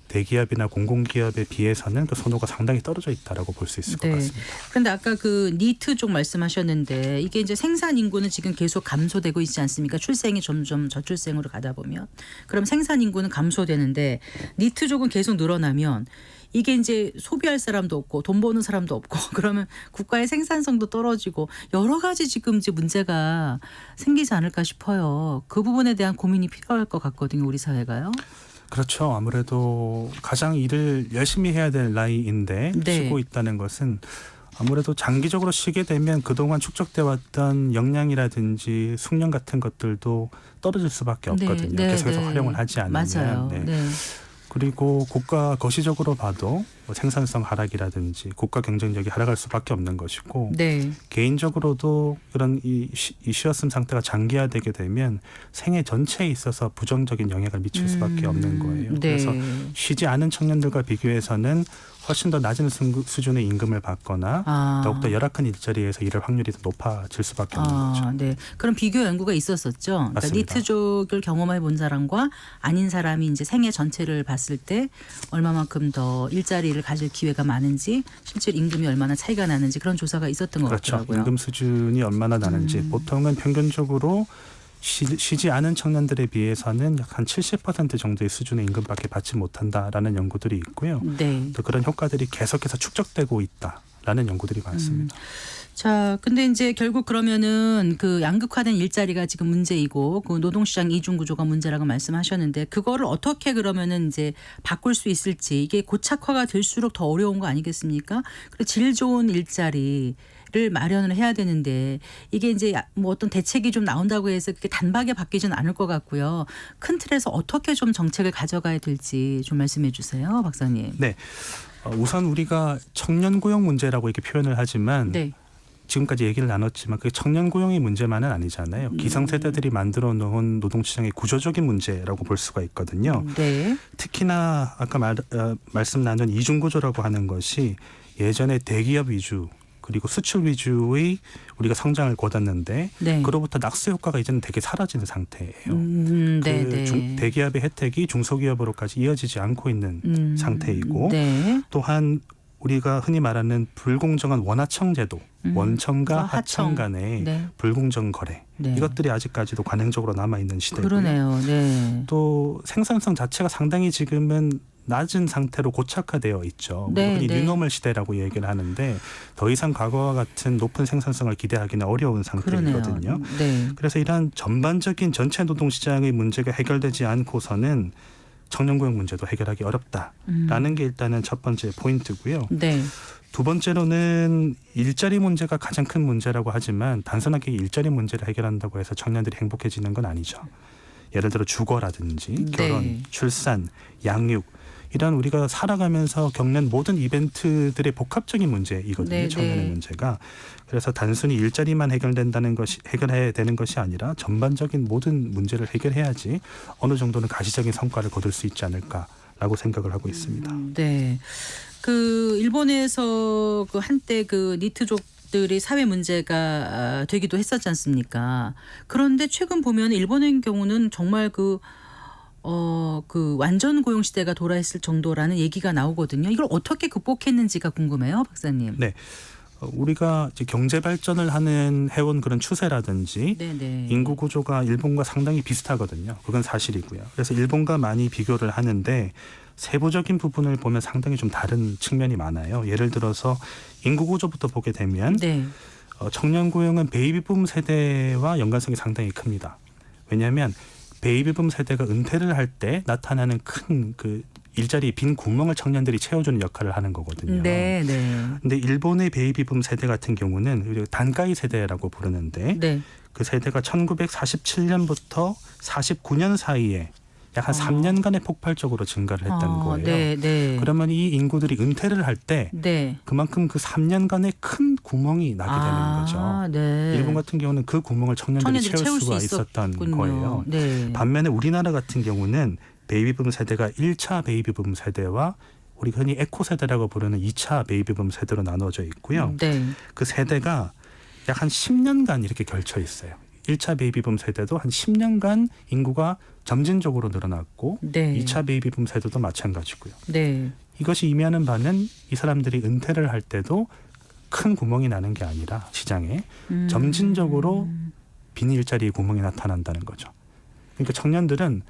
대기업이나 공공기업에 비해서는 그 선호가 상당히 떨어져 있다라고 볼 수 있을 것 네. 같습니다. 그런데 아까 그 니트 쪽 말씀하셨는데 이게 이제 생산 인구는 지금 계속 감소되고 있지 않습니까? 출생이 점점 저출생으로 가다 보면 그럼 생산 인구는 감소되는데 니트족은 계속 늘어나면 이게 이제 소비할 사람도 없고 돈 버는 사람도 없고 그러면 국가의 생산성도 떨어지고 여러 가지 지금 이제 문제가 생기지 않을까 싶어요. 그 부분에 대한 고민이 필요할 것 같거든요, 우리 사회가요. 그렇죠. 아무래도 가장 일을 열심히 해야 될 나이인데 네. 쉬고 있다는 것은 아무래도 장기적으로 쉬게 되면 그동안 축적돼 왔던 역량이라든지 숙련 같은 것들도 떨어질 수밖에 없거든요. 계속해서 활용을 하지 않으면. 맞아요. 네. 네. 그리고 국가 거시적으로 봐도 뭐 생산성 하락이라든지 국가 경쟁력이 하락할 수밖에 없는 것이고 네. 개인적으로도 그런 이 쉬었음 상태가 장기화되게 되면 생애 전체에 있어서 부정적인 영향을 미칠 수밖에 없는 거예요. 네. 그래서 쉬지 않은 청년들과 비교해서는 훨씬 더 낮은 수준의 임금을 받거나 더욱더 열악한 일자리에서 일할 확률이 더 높아질 수밖에 없는 거죠. 네. 그럼 비교 연구가 있었었죠. 그러니까 맞습니다. 니트족을 경험해 본 사람과 아닌 사람이 이제 생애 전체를 봤을 때 얼마만큼 더 일자리를 가질 기회가 많은지 실제 임금이 얼마나 차이가 나는지 그런 조사가 있었던 것 그렇죠. 같더라고요. 임금 수준이 얼마나 나는지 보통은 평균적으로 쉬지 않은 청년들에 비해서는 약 한 70% 정도의 수준의 임금밖에 받지 못한다라는 연구들이 있고요. 네. 또 그런 효과들이 계속해서 축적되고 있다라는 연구들이 많습니다. 자, 근데 이제 결국 그러면은 그 양극화된 일자리가 지금 문제이고 그 노동시장 이중 구조가 문제라고 말씀하셨는데 그거를 어떻게 그러면은 이제 바꿀 수 있을지 이게 고착화가 될수록 더 어려운 거 아니겠습니까? 그리고 질 좋은 일자리 를 마련을 해야 되는데 이게 이제 뭐 어떤 대책이 좀 나온다고 해서 그게 단박에 바뀌지는 않을 것 같고요. 큰 틀에서 어떻게 좀 정책을 가져가야 될지 좀 말씀해 주세요, 박사님. 네, 우선 우리가 청년 고용 문제라고 이렇게 표현을 하지만 네. 지금까지 얘기를 나눴지만 그게 청년 고용의 문제만은 아니잖아요. 기성세대들이 만들어 놓은 노동시장의 구조적인 문제라고 볼 수가 있거든요. 네. 특히나 아까 말씀 나눈 이중구조라고 하는 것이 예전에 대기업 위주 그리고 수출 위주의 우리가 성장을 거뒀는데 네. 그로부터 낙수 효과가 이제는 되게 사라지는 상태예요. 네, 그 네. 대기업의 혜택이 중소기업으로까지 이어지지 않고 있는 상태이고 네. 또한 우리가 흔히 말하는 불공정한 원하청 제도, 원청과 하청. 하청 간의 네. 불공정 거래 네. 이것들이 아직까지도 관행적으로 남아있는 시대고요. 그러네요. 네. 또 생산성 자체가 상당히 지금은 낮은 상태로 고착화되어 있죠. 네, 흔히 네. 뉴노멀 시대라고 얘기를 하는데 더 이상 과거와 같은 높은 생산성을 기대하기는 어려운 그러네요. 상태이거든요. 네. 그래서 이러한 전반적인 전체 노동시장의 문제가 해결되지 않고서는 청년고용 문제도 해결하기 어렵다라는 게 일단은 첫 번째 포인트고요. 네. 두 번째로는 일자리 문제가 가장 큰 문제라고 하지만 단순하게 일자리 문제를 해결한다고 해서 청년들이 행복해지는 건 아니죠. 예를 들어 주거라든지 결혼, 네. 출산, 양육 이런 우리가 살아가면서 겪는 모든 이벤트들의 복합적인 문제이거든요. 네, 청년의 네. 문제가. 그래서 단순히 일자리만 해결해야 되는 것이 아니라 전반적인 모든 문제를 해결해야지 어느 정도는 가시적인 성과를 거둘 수 있지 않을까라고 생각을 하고 있습니다. 네. 그 일본에서 그 한때 그 니트족들이 사회 문제가 되기도 했었지 않습니까? 그런데 최근 보면 일본의 경우는 정말 그 완전 고용 시대가 돌아있을 정도라는 얘기가 나오거든요. 이걸 어떻게 극복했는지가 궁금해요, 박사님. 네. 우리가 이제 경제 발전을 해온 그런 추세라든지 네네. 인구 구조가 일본과 상당히 비슷하거든요. 그건 사실이고요. 그래서 일본과 많이 비교를 하는데 세부적인 부분을 보면 상당히 좀 다른 측면이 많아요. 예를 들어서 인구 구조부터 보게 되면 네. 청년 고용은 베이비붐 세대와 연관성이 상당히 큽니다. 왜냐하면 베이비붐 세대가 은퇴를 할 때 나타나는 큰 그 일자리 빈 구멍을 청년들이 채워주는 역할을 하는 거거든요. 네, 네. 근데 일본의 베이비붐 세대 같은 경우는 우리가 단가이 세대라고 부르는데 네. 그 세대가 1947년부터 49년 사이에 약 한 3년간의 폭발적으로 증가를 했다는 거예요. 네, 네. 그러면 이 인구들이 은퇴를 할 때 네. 그만큼 그 3년간의 큰 구멍이 나게 되는 거죠. 네. 일본 같은 경우는 그 구멍을 청년들이 채울 수가 있었던 거예요. 네. 반면에 우리나라 같은 경우는 베이비붐 세대가 1차 베이비붐 세대와 우리 흔히 에코 세대라고 부르는 2차 베이비붐 세대로 나눠져 있고요. 네. 그 세대가 약 한 10년간 이렇게 걸쳐 있어요. 1차 베이비붐 세대도 한 10년간 인구가 점진적으로 늘어났고 네. 2차 베이비붐 세대도 마찬가지고요. 네. 이것이 의미하는 바는 이 사람들이 은퇴를 할 때도 큰 구멍이 나는 게 아니라 시장에 점진적으로 빈 일자리의 구멍이 나타난다는 거죠. 그러니까 청년들은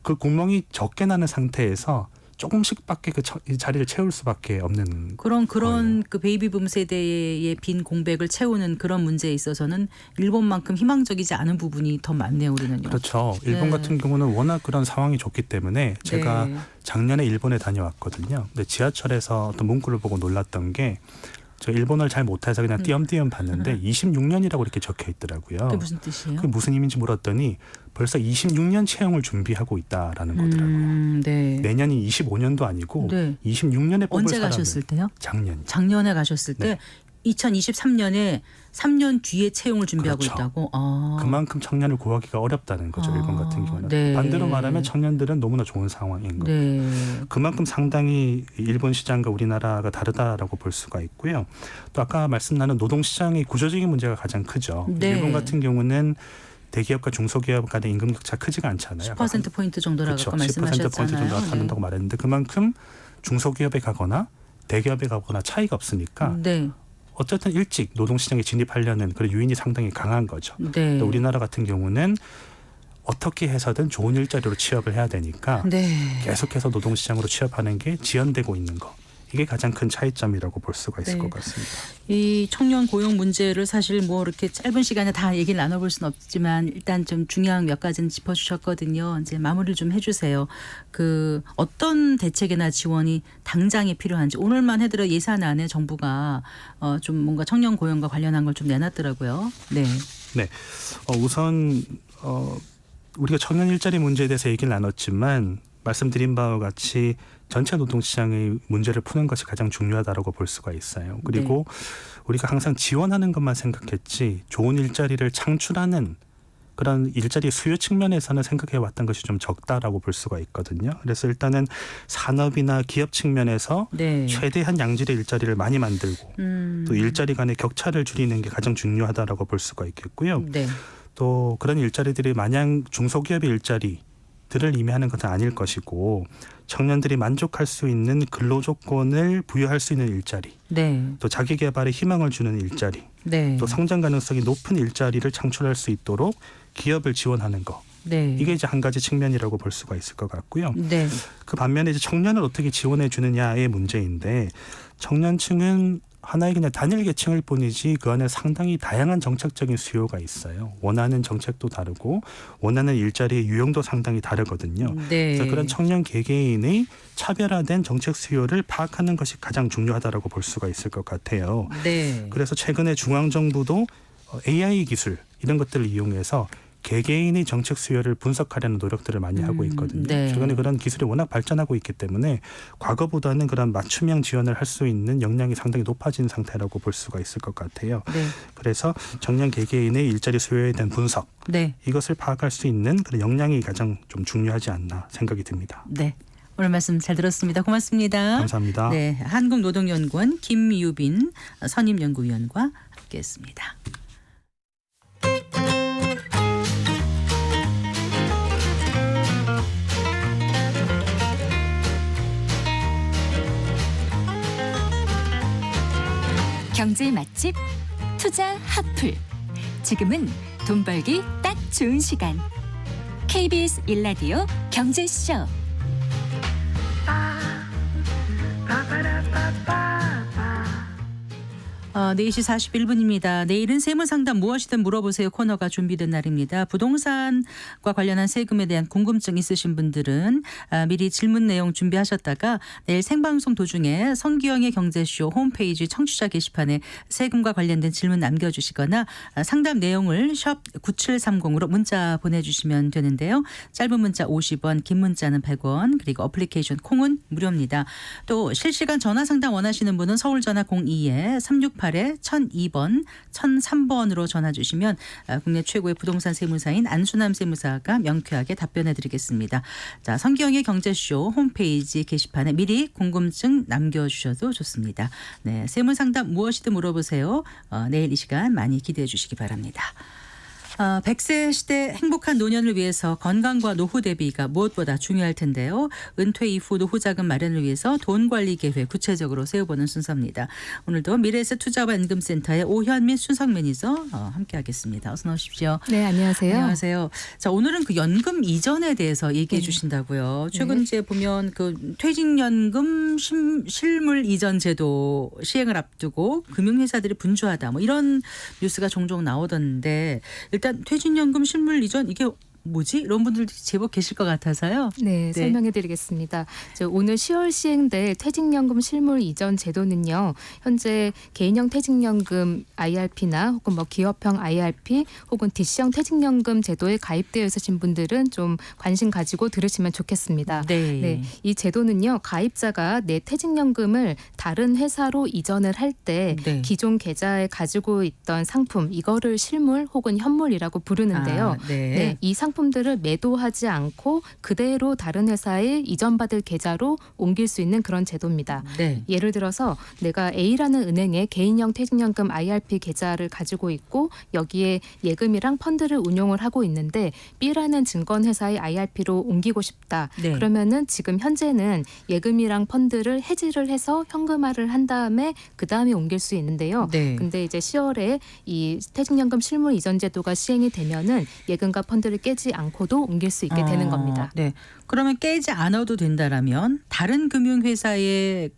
그 구멍이 적게 나는 상태에서 조금씩밖에 이 자리를 채울 수밖에 없는 그런 거예요. 그 베이비붐 세대의 빈 공백을 채우는 그런 문제에 있어서는 일본만큼 희망적이지 않은 부분이 더 많네요, 우리는요. 그렇죠. 일본 네. 같은 경우는 워낙 그런 상황이 좋기 때문에 제가 네. 작년에 일본에 다녀왔거든요. 근데 지하철에서 어떤 문구를 보고 놀랐던 게 저 일본어를 잘 못해서 그냥 띄엄띄엄 봤는데 26년이라고 이렇게 적혀 있더라고요. 그게 무슨 뜻이에요? 그게 무슨 의미인지 물었더니 벌써 26년 채용을 준비하고 있다라는 거더라고요. 네. 내년이 25년도 아니고 네. 26년에 뽑을 언제 사람을 가셨을 때요? 작년. 작년에 가셨을 때 네. 2023년에 3년 뒤에 채용을 준비하고 그렇죠. 있다고. 그만큼 청년을 구하기가 어렵다는 거죠. 일본 같은 경우는. 네. 반대로 말하면 청년들은 너무나 좋은 상황인 거죠. 네. 그만큼 상당히 일본 시장과 우리나라가 다르다라고 볼 수가 있고요. 또 아까 말씀 나눈 노동시장의 구조적인 문제가 가장 크죠. 네. 일본 같은 경우는 대기업과 중소기업 간의 임금 격차 크지가 않잖아요. 10%포인트 정도라고 그렇죠. 아까 말씀하셨잖아요. 10% 포인트 정도 나타난다고 말했는데 그만큼 중소기업에 가거나 대기업에 가거나 차이가 없으니까 네. 어쨌든 일찍 노동시장에 진입하려는 그런 유인이 상당히 강한 거죠. 네. 우리나라 같은 경우는 어떻게 해서든 좋은 일자리로 취업을 해야 되니까 네. 계속해서 노동시장으로 취업하는 게 지연되고 있는 거. 이게 가장 큰 차이점이라고 볼 수가 있을 네. 것 같습니다. 이 청년 고용 문제를 사실 뭐 이렇게 짧은 시간에 다 얘기를 나눠볼 수는 없지만 일단 좀 중요한 몇 가지는 짚어주셨거든요. 이제 마무리를 좀 해주세요. 그 어떤 대책이나 지원이 당장에 필요한지 오늘만 해도 예산안에 정부가 좀 뭔가 청년 고용과 관련한 걸 좀 내놨더라고요. 네. 네, 우선 우리가 청년 일자리 문제에 대해서 얘기를 나눴지만 말씀드린 바와 같이 전체 노동시장의 문제를 푸는 것이 가장 중요하다고 볼 수가 있어요. 그리고 우리가 항상 지원하는 것만 생각했지 좋은 일자리를 창출하는 그런 일자리 수요 측면에서는 생각해 왔던 것이 좀 적다라고 볼 수가 있거든요. 그래서 일단은 산업이나 기업 측면에서 네. 최대한 양질의 일자리를 많이 만들고 또 일자리 간의 격차를 줄이는 게 가장 중요하다라고 볼 수가 있겠고요. 네. 또 그런 일자리들이 마냥 중소기업의 일자리들을 의미하는 것은 아닐 것이고 청년들이 만족할 수 있는 근로 조건을 부여할 수 있는 일자리, 네. 또 자기 개발에 희망을 주는 일자리, 네. 또 성장 가능성이 높은 일자리를 창출할 수 있도록 기업을 지원하는 거. 네. 이게 이제 한 가지 측면이라고 볼 수가 있을 것 같고요. 네. 그 반면에 이제 청년을 어떻게 지원해 주느냐의 문제인데 청년층은 하나의 그냥 단일 계층일 뿐이지 그 안에 상당히 다양한 정책적인 수요가 있어요. 원하는 정책도 다르고 원하는 일자리의 유형도 상당히 다르거든요. 네. 그래서 그런 청년 개개인의 차별화된 정책 수요를 파악하는 것이 가장 중요하다고 볼 수가 있을 것 같아요. 네. 그래서 최근에 중앙정부도 AI 기술 이런 것들을 이용해서 개개인의 정책 수요를 분석하려는 노력들을 많이 하고 있거든요. 네. 최근에 그런 기술이 워낙 발전하고 있기 때문에 과거보다는 그런 맞춤형 지원을 할 수 있는 역량이 상당히 높아진 상태라고 볼 수가 있을 것 같아요. 네. 그래서 청년 개개인의 일자리 수요에 대한 분석 네. 이것을 파악할 수 있는 그런 역량이 가장 좀 중요하지 않나 생각이 듭니다. 네. 오늘 말씀 잘 들었습니다. 고맙습니다. 감사합니다. 네, 한국노동연구원 김유빈 선임연구위원과 함께했습니다. 경제 맛집 투자 핫플. 지금은 돈 벌기 딱 좋은 시간. KBS 1라디오 경제쇼. 어, 4시 41분입니다. 내일은 세무상담 무엇이든 물어보세요 코너가 준비된 날입니다. 부동산과 관련한 세금에 대한 궁금증 있으신 분들은 미리 질문 내용 준비하셨다가 내일 생방송 도중에 성기영의 경제쇼 홈페이지 청취자 게시판에 세금과 관련된 질문 남겨주시거나 상담 내용을 샵 9730으로 문자 보내주시면 되는데요. 짧은 문자 50원, 긴 문자는 100원, 그리고 어플리케이션 콩은 무료입니다. 또 실시간 전화 상담 원하시는 분은 서울전화 02-368 1002번, 1003번으로 전화 주시면 국내 최고의 부동산 세무사인 안순남 세무사가 명쾌하게 답변해 드리겠습니다. 자, 성기영의 경제쇼 홈페이지 게시판에 미리 궁금증 남겨주셔도 좋습니다. 네, 세무상담 무엇이든 물어보세요. 내일 이 시간 많이 기대해 주시기 바랍니다. 100세 시대 행복한 노년을 위해서 건강과 노후 대비가 무엇보다 중요할 텐데요. 은퇴 이후 노후 자금 마련을 위해서 돈 관리 계획 구체적으로 세워보는 순서입니다. 오늘도 미래에셋 투자와 임금센터의 오현민 순석 매니저 함께하겠습니다. 어서 나오십시오. 네, 안녕하세요. 안녕하세요. 자, 오늘은 그 연금 이전에 대해서 얘기해 주신다고요. 최근 이제 보면 그 퇴직연금 실물 이전 제도 시행을 앞두고 금융회사들이 분주하다 뭐 이런 뉴스가 종종 나오던데 일단 퇴직연금 실물 이전 이게 뭐지? 이런 분들도 제법 계실 것 같아서요. 네, 설명해 드리겠습니다. 오늘 10월 시행될 퇴직연금 실물 이전 제도는요. 현재 개인형 퇴직연금 IRP나 혹은 뭐 기업형 IRP 혹은 DC형 퇴직연금 제도에 가입되어 있으신 분들은 좀 관심 가지고 들으시면 좋겠습니다. 네. 이 제도는요. 가입자가 내 퇴직연금을 다른 회사로 이전을 할 때 네. 기존 계좌에 가지고 있던 상품 이거를 실물 혹은 현물이라고 부르는데요. 네. 이 상품들을 매도하지 않고 그대로 다른 회사에 이전받을 계좌로 옮길 수 있는 그런 제도입니다. 네. 예를 들어서 내가 A라는 은행에 개인형 퇴직연금 IRP 계좌를 가지고 있고 여기에 예금이랑 펀드를 운용을 하고 있는데 B라는 증권회사의 IRP로 옮기고 싶다. 네. 그러면은 지금 현재는 예금이랑 펀드를 해지를 해서 현금화를 한 다음에 그 다음에 옮길 수 있는데요. 네. 근데 이제 10월에 이 퇴직연금 실물 이전 제도가 시행이 되면은 예금과 펀드를 깨지 않고도 옮길 수 있게 되는 겁니다. 네. 그러면 깨지 않아도 된다라면 다른 금융회사에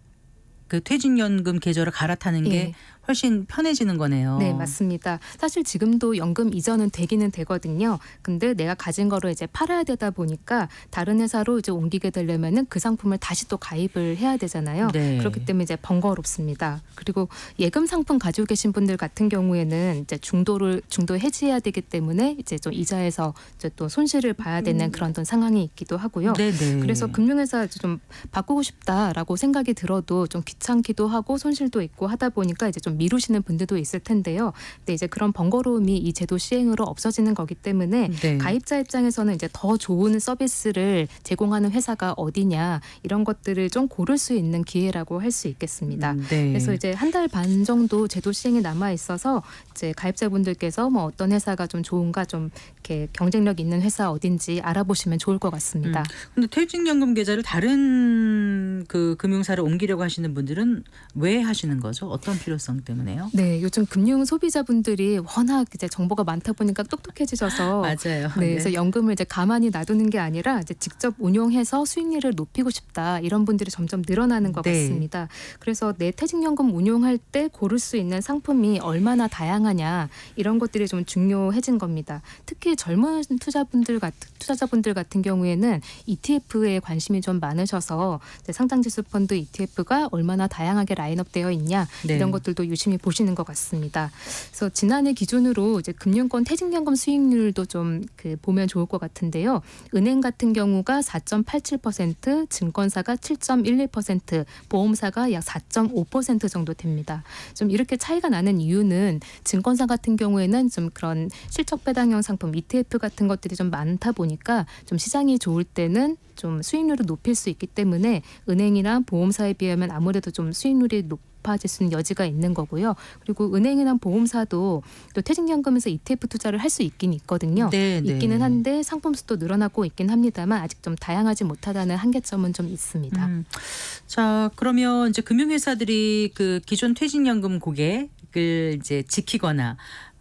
그 퇴직연금 계좌를 갈아타는 게 예. 훨씬 편해지는 거네요. 네, 맞습니다. 사실 지금도 연금 이전은 되기는 되거든요. 근데 내가 가진 거를 이제 팔아야 되다 보니까 다른 회사로 이제 옮기게 되려면은 그 상품을 다시 또 가입을 해야 되잖아요. 네. 그렇기 때문에 이제 번거롭습니다. 그리고 예금 상품 가지고 계신 분들 같은 경우에는 이제 중도 해지해야 되기 때문에 이제 좀 이자에서 이제 또 손실을 봐야 되는 그런 또 상황이 있기도 하고요. 네네. 그래서 금융회사 좀 바꾸고 싶다라고 생각이 들어도 좀 귀찮기도 하고 손실도 있고 하다 보니까 이제 좀 미루시는 분들도 있을 텐데요. 근데 이제 그런 번거로움이 이 제도 시행으로 없어지는 거기 때문에 네. 가입자 입장에서는 이제 더 좋은 서비스를 제공하는 회사가 어디냐 이런 것들을 좀 고를 수 있는 기회라고 할 수 있겠습니다. 네. 그래서 이제 한 달 반 정도 제도 시행이 남아 있어서 이제 가입자분들께서 뭐 어떤 회사가 좀 좋은가 좀 이렇게 경쟁력 있는 회사 어딘지 알아보시면 좋을 것 같습니다. 근데 퇴직연금 계좌를 다른 그 금융사를 옮기려고 하시는 분들은 왜 하시는 거죠? 어떤 필요성 때문에요? 네, 요즘 금융 소비자분들이 워낙 이제 정보가 많다 보니까 똑똑해지셔서 맞아요. 네, 그래서 연금을 이제 가만히 놔두는 게 아니라 이제 직접 운용해서 수익률을 높이고 싶다 이런 분들이 점점 늘어나는 것 네. 같습니다. 그래서 내 퇴직연금 운용할 때 고를 수 있는 상품이 얼마나 다양하냐 이런 것들이 좀 중요해진 겁니다. 특히 젊은 투자자분들 같은 경우에는 ETF에 관심이 좀 많으셔서 이제 상장지수 펀드 ETF가 얼마나 다양하게 라인업되어 있냐 네. 이런 것들도 유심히 보시는 것 같습니다. 그래서 지난해 기준으로 이제 금융권 퇴직연금 수익률도 좀 보면 좋을 것 같은데요. 은행 같은 경우가 4.87%, 증권사가 7.11%, 보험사가 약 4.5% 정도 됩니다. 좀 이렇게 차이가 나는 이유는 증권사 같은 경우에는 좀 그런 실적 배당형 상품 ETF 같은 것들이 좀 많다 보니까 좀 시장이 좋을 때는 좀 수익률을 높일 수 있기 때문에 은행이나 보험사에 비하면 아무래도 좀 수익률이 높아질 수 있는 여지가 있는 거고요. 그리고 은행이나 보험사도 또 퇴직연금에서 ETF 투자를 할 수 있긴 있거든요. 네, 네. 있기는 한데 상품 수도 늘어나고 있긴 합니다만 아직 좀 다양하지 못하다는 한계점은 좀 있습니다. 자, 그러면 이제 금융회사들이 그 기존 퇴직연금 고객을 이제 지키거나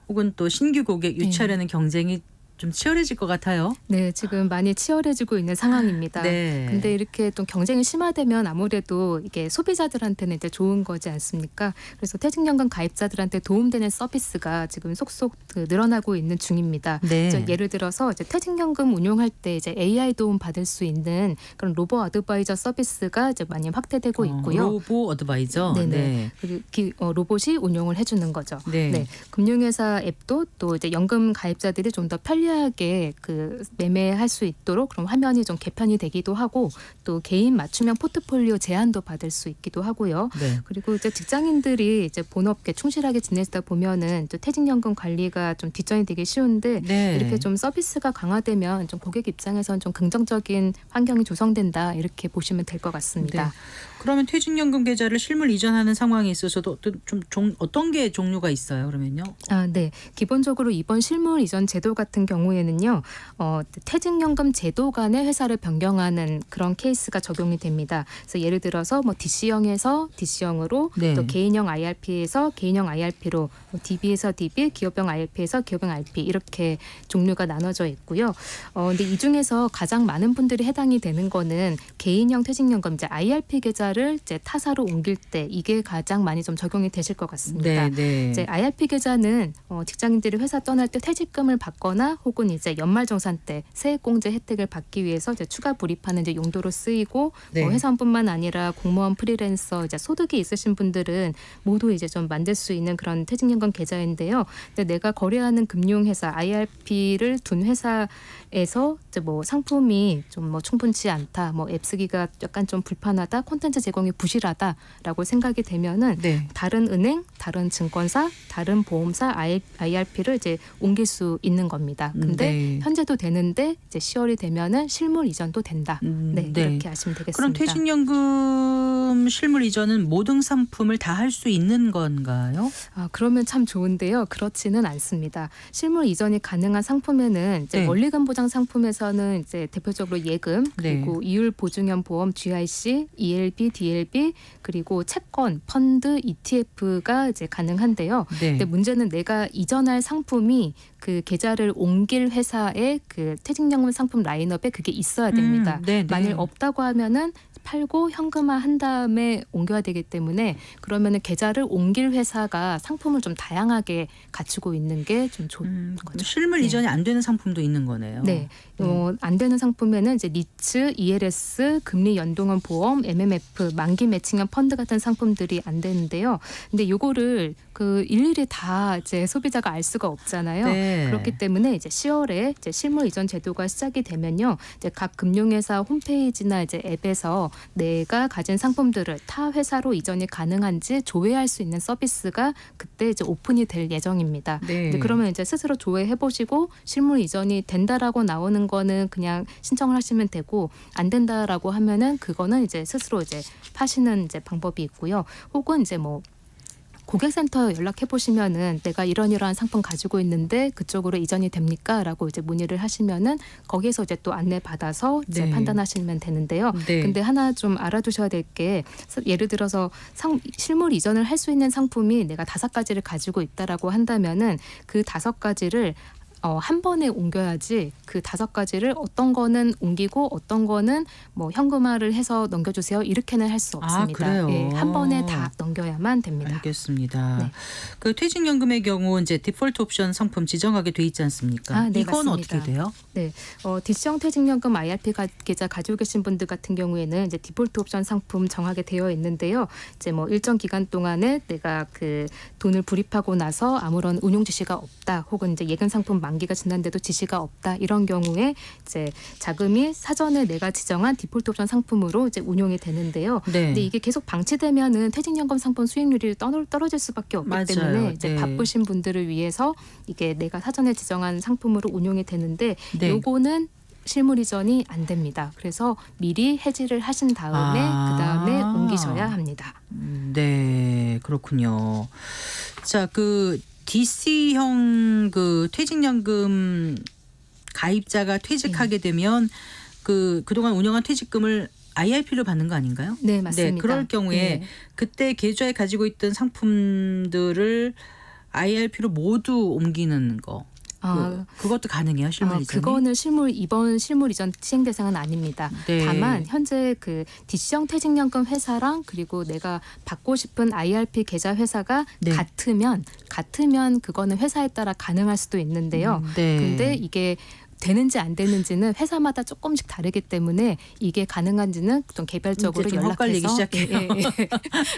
혹은 또 신규 고객 유치하려는 경쟁이 좀 치열해질 것 같아요. 네, 지금 많이 치열해지고 있는 상황입니다. 네. 근데 이렇게 또 경쟁이 심화되면 아무래도 이게 소비자들한테는 이제 좋은 거지 않습니까? 그래서 퇴직연금 가입자들한테 도움되는 서비스가 지금 속속 늘어나고 있는 중입니다. 네. 그래서 예를 들어서 이제 퇴직연금 운용할 때 이제 AI 도움 받을 수 있는 그런 로보 어드바이저 서비스가 이제 많이 확대되고 있고요. 로보 어드바이저. 네네. 그리고 로봇이 운용을 해주는 거죠. 네. 금융회사 앱도 또 이제 연금 가입자들이 좀 더 편리하게 매매할 수 있도록 그런 화면이 좀 개편이 되기도 하고 또 개인 맞춤형 포트폴리오 제안도 받을 수 있기도 하고요. 네. 그리고 이제 직장인들이 이제 본업계 충실하게 지내다 보면은 또 퇴직연금 관리가 좀 뒷전이 되기 쉬운데 네. 이렇게 좀 서비스가 강화되면 좀 고객 입장에서는 좀 긍정적인 환경이 조성된다 이렇게 보시면 될 것 같습니다. 네. 그러면 퇴직연금 계좌를 실물 이전하는 상황에 있어서도 어떤 게 종류가 있어요? 그러면요? 네. 기본적으로 이번 실물 이전 제도 같은 경우에는요, 퇴직연금 제도 간의 회사를 변경하는 그런 케이스가 적용이 됩니다. 그래서 예를 들어서 뭐 DC형에서 DC형으로 네. 또 개인형 IRP에서 개인형 IRP로 DB에서 DB, 기업형 IRP에서 기업형 IRP 이렇게 종류가 나눠져 있고요. 근데 이 중에서 가장 많은 분들이 해당이 되는 거는 개인형 퇴직연금 이제 IRP 계좌를 이제 타사로 옮길 때 이게 가장 많이 좀 적용이 되실 것 같습니다. 네. 이제 IRP 계좌는 직장인들이 회사 떠날 때 퇴직금을 받거나 혹은 이제 연말정산 때 세액공제 혜택을 받기 위해서 이제 추가 불입하는 이제 용도로 쓰이고 네. 회사원뿐만 아니라 공무원, 프리랜서, 이제 소득이 있으신 분들은 모두 이제 좀 만들 수 있는 그런 퇴직연금 계좌인데요. 근데 내가 거래하는 금융회사 IRP를 둔 회사에서 이제 뭐 상품이 좀 뭐 충분치 않다, 뭐 앱 쓰기가 약간 좀 불편하다, 콘텐츠 제공이 부실하다라고 생각이 되면은 네. 다른 은행, 다른 증권사, 다른 보험사 IRP를 이제 옮길 수 있는 겁니다. 근데 네. 현재도 되는데 이제 10월이 되면은 실물 이전도 된다. 네, 네. 이렇게 아시면 되겠습니다. 그럼 퇴직연금 실물 이전은 모든 상품을 다 할 수 있는 건가요? 그러면 참 좋은데요. 그렇지는 않습니다. 실물 이전이 가능한 상품에는 이제 네. 원리금 보장 상품에서는 이제 대표적으로 예금 그리고 이율 보증형 보험 GIC, ELB, DLB 그리고 채권, 펀드, ETF가 이제 가능한데요. 네. 근데 문제는 내가 이전할 상품이 그 계좌를 옮길 회사의 그 퇴직연금 상품 라인업에 그게 있어야 됩니다. 네. 만일 없다고 하면은 팔고 현금화 한 다음에 옮겨야 되기 때문에 그러면은 계좌를 옮길 회사가 상품을 좀 다양하게 갖추고 있는 게 좀 좋은 거죠. 실물 네. 이전이 안 되는 상품도 있는 거네요. 네. 안 되는 상품에는 이제 니츠, ELS, 금리 연동형 보험, MMF, 만기 매칭형 펀드 같은 상품들이 안 되는데요. 근데 요거를 그 일일이 다 이제 소비자가 알 수가 없잖아요. 네. 그렇기 때문에 이제 10월에 이제 실물 이전 제도가 시작이 되면요. 이제 각 금융회사 홈페이지나 이제 앱에서 내가 가진 상품들을 타 회사로 이전이 가능한지 조회할 수 있는 서비스가 그때 이제 오픈이 될 예정입니다. 네. 이제 그러면 이제 스스로 조회해 보시고 실물 이전이 된다라고 나오는 거는 그냥 신청을 하시면 되고 안 된다라고 하면은 그거는 이제 스스로 이제 파시는 이제 방법이 있고요. 혹은 이제 뭐 고객센터 연락해 보시면은 내가 이러한 상품 가지고 있는데 그쪽으로 이전이 됩니까?라고 이제 문의를 하시면은 거기에서 이제 또 안내 받아서 이제 네. 판단하시면 되는데요. 네. 근데 하나 좀 알아두셔야 될 게 예를 들어서 실물 이전을 할 수 있는 상품이 내가 5가지를 가지고 있다라고 한다면은 그 5가지를 한 번에 옮겨야지 그 5가지를 어떤 거는 옮기고 어떤 거는 뭐 현금화를 해서 넘겨주세요 이렇게는 할 수 없습니다. 그래요? 예, 한 번에 다 넘겨야만 됩니다. 알겠습니다. 네. 그 퇴직연금의 경우 이제 디폴트 옵션 상품 지정하게 돼 있지 않습니까? 아, 네, 이건 맞습니다. 어떻게 돼요? 네, 디시형 퇴직연금 IRP 계좌 가지고 계신 분들 같은 경우에는 이제 디폴트 옵션 상품 정하게 되어 있는데요. 이제 뭐 일정 기간 동안에 내가 그 돈을 불입하고 나서 아무런 운용 지시가 없다, 혹은 이제 예금 상품 만기가 지난데도 지시가 없다 이런 경우에 이제 자금이 사전에 내가 지정한 디폴트 옵션 상품으로 이제 운용이 되는데요. 네. 근데 이게 계속 방치되면은 퇴직연금 상품 수익률이 떨어질 수밖에 없기 맞아요. 때문에 이제 네. 바쁘신 분들을 위해서 이게 내가 사전에 지정한 상품으로 운용이 되는데 네. 요거는 실물 이전이 안 됩니다. 그래서 미리 해지를 하신 다음에 아. 그다음에 옮기셔야 합니다. 네, 그렇군요. 자, 그 DC형 그 퇴직연금 가입자가 퇴직하게 되면 그동안 운영한 퇴직금을 IRP로 받는 거 아닌가요? 네, 맞습니다. 네, 그럴 경우에 네. 그때 계좌에 가지고 있던 상품들을 IRP로 모두 옮기는 거. 그것도 가능해요, 실물 이전이? 그거는 이번 실물 이전 시행 대상은 아닙니다. 네. 다만 현재 그 DC형 퇴직연금 회사랑 그리고 내가 받고 싶은 IRP 계좌 회사가 네. 같으면 그거는 회사에 따라 가능할 수도 있는데요. 네. 근데 이게 되는지 안 되는지는 회사마다 조금씩 다르기 때문에 이게 가능한지는 좀 개별적으로 이제 좀 연락해서 헷갈리기 시작해요.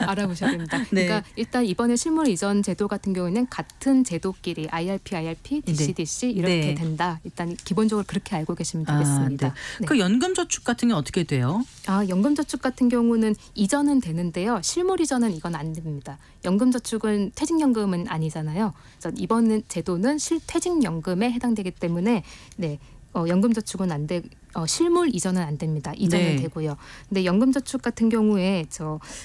알아보셔야 됩니다. 네. 그러니까 일단 이번에 실물 이전 제도 같은 경우에는 같은 제도끼리 IRP, DC 이렇게 네. 된다. 일단 기본적으로 그렇게 알고 계시면 아, 되겠습니다. 네. 네. 그 연금저축 같은 게 어떻게 돼요? 연금저축 같은 경우는 이전은 되는데요. 실물 이전은 이건 안 됩니다. 연금저축은 퇴직연금은 아니잖아요. 그래서 이번 제도는 실퇴직연금에 해당되기 때문에 네. 연금저축은 안 돼. 실물 이전은 안 됩니다. 이전은 네. 되고요. 근데 연금저축 같은 경우에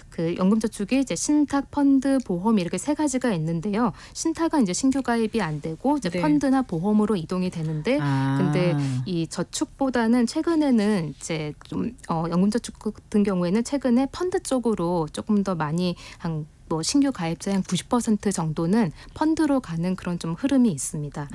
그 연금저축이 이제 신탁, 펀드, 보험 이렇게 3가지가 있는데요. 신탁은 이제 신규 가입이 안 되고 이제 네. 펀드나 보험으로 이동이 되는데, 근데 이 저축보다는 최근에는 이제 좀 연금저축 같은 경우에는 최근에 펀드 쪽으로 조금 더 많이 신규 가입자의 한 90% 정도는 펀드로 가는 그런 좀 흐름이 있습니다.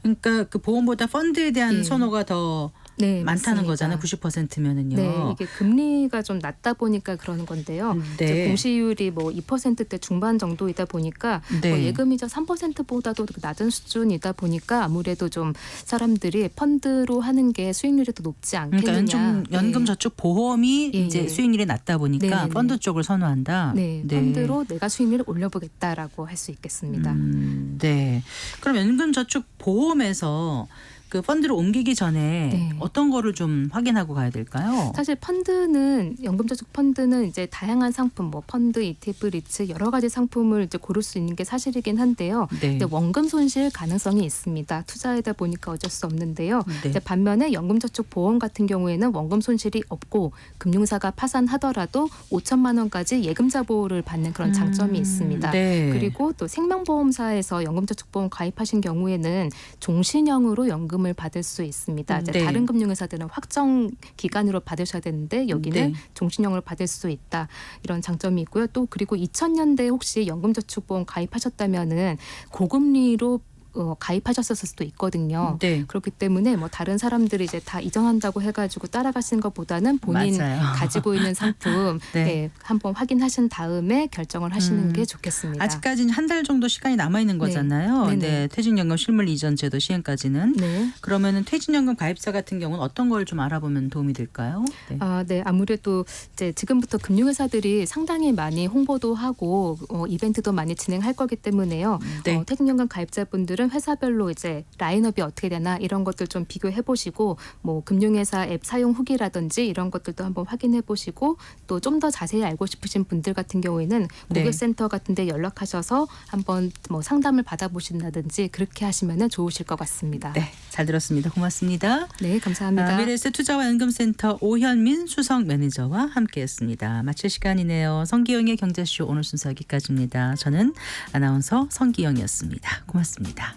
그러니까 그 보험보다 펀드에 대한 예. 선호가 더 네, 많다는 맞습니다. 거잖아요. 90%면은요. 네, 이게 금리가 좀 낮다 보니까 그러는 건데요. 네. 이제 공시율이 2%대 중반 정도이다 보니까 네. 예금이자 3%보다도 낮은 수준이다 보니까 아무래도 좀 사람들이 펀드로 하는 게 수익률이 더 높지 않겠느냐. 그러니까 연금저축 보험이 예, 이제 예. 수익률이 낮다 보니까 네, 네, 네. 펀드 쪽을 선호한다. 네, 펀드로 내가 수익률을 올려보겠다라고 할 수 있겠습니다. 네. 그럼 연금저축 보험에서 그 펀드를 옮기기 전에 네. 어떤 거를 좀 확인하고 가야 될까요? 사실 연금저축 펀드는 이제 다양한 상품, 펀드, ETF, 리츠 여러 가지 상품을 이제 고를 수 있는 게 사실이긴 한데요. 네. 근데 원금 손실 가능성이 있습니다. 투자하다 보니까 어쩔 수 없는데요. 네. 이제 반면에 연금저축 보험 같은 경우에는 원금 손실이 없고 금융사가 파산하더라도 5천만 원까지 예금자 보호를 받는 그런 장점이 있습니다. 네. 그리고 또 생명보험사에서 연금저축보험 가입하신 경우에는 종신형으로 연금을 받을 수 있습니다. 이제 네. 다른 금융회사들은 확정 기간으로 받으셔야 되는데 여기는 네. 종신형으로 받을 수 있다. 이런 장점이 있고요. 또 그리고 2000년대에 혹시 연금저축보험 가입하셨다면은 고금리로 가입하셨을 수도 있거든요. 네. 그렇기 때문에 뭐 다른 사람들이 이제 다 이전한다고 해가지고 따라가시는 것보다는 본인 맞아요. 가지고 있는 상품 네. 네, 한번 확인하신 다음에 결정을 하시는 음. 게 좋겠습니다. 아직까지는 한 달 정도 시간이 남아 있는 거잖아요. 네네. 네, 퇴직연금 실물 이전 제도 시행까지는. 네. 그러면은 퇴직연금 가입자 같은 경우는 어떤 걸 좀 알아보면 도움이 될까요? 네. 네. 아무래도 이제 지금부터 금융회사들이 상당히 많이 홍보도 하고 이벤트도 많이 진행할 거기 때문에요. 네. 퇴직연금 가입자분들은 회사별로 이제 라인업이 어떻게 되나 이런 것들 좀 비교해 보시고 뭐 금융회사 앱 사용 후기라든지 이런 것들도 한번 확인해 보시고 또 좀 더 자세히 알고 싶으신 분들 같은 경우에는 네. 고객센터 같은 데 연락하셔서 한번 뭐 상담을 받아보신다든지 그렇게 하시면은 좋으실 것 같습니다. 네, 잘 들었습니다. 고맙습니다. 네, 감사합니다. 미래에셋 투자와 연금센터 오현민 수석 매니저와 함께했습니다. 마칠 시간이네요. 성기영의 경제쇼 오늘 순서 여기까지입니다. 저는 아나운서 성기영이었습니다. 고맙습니다.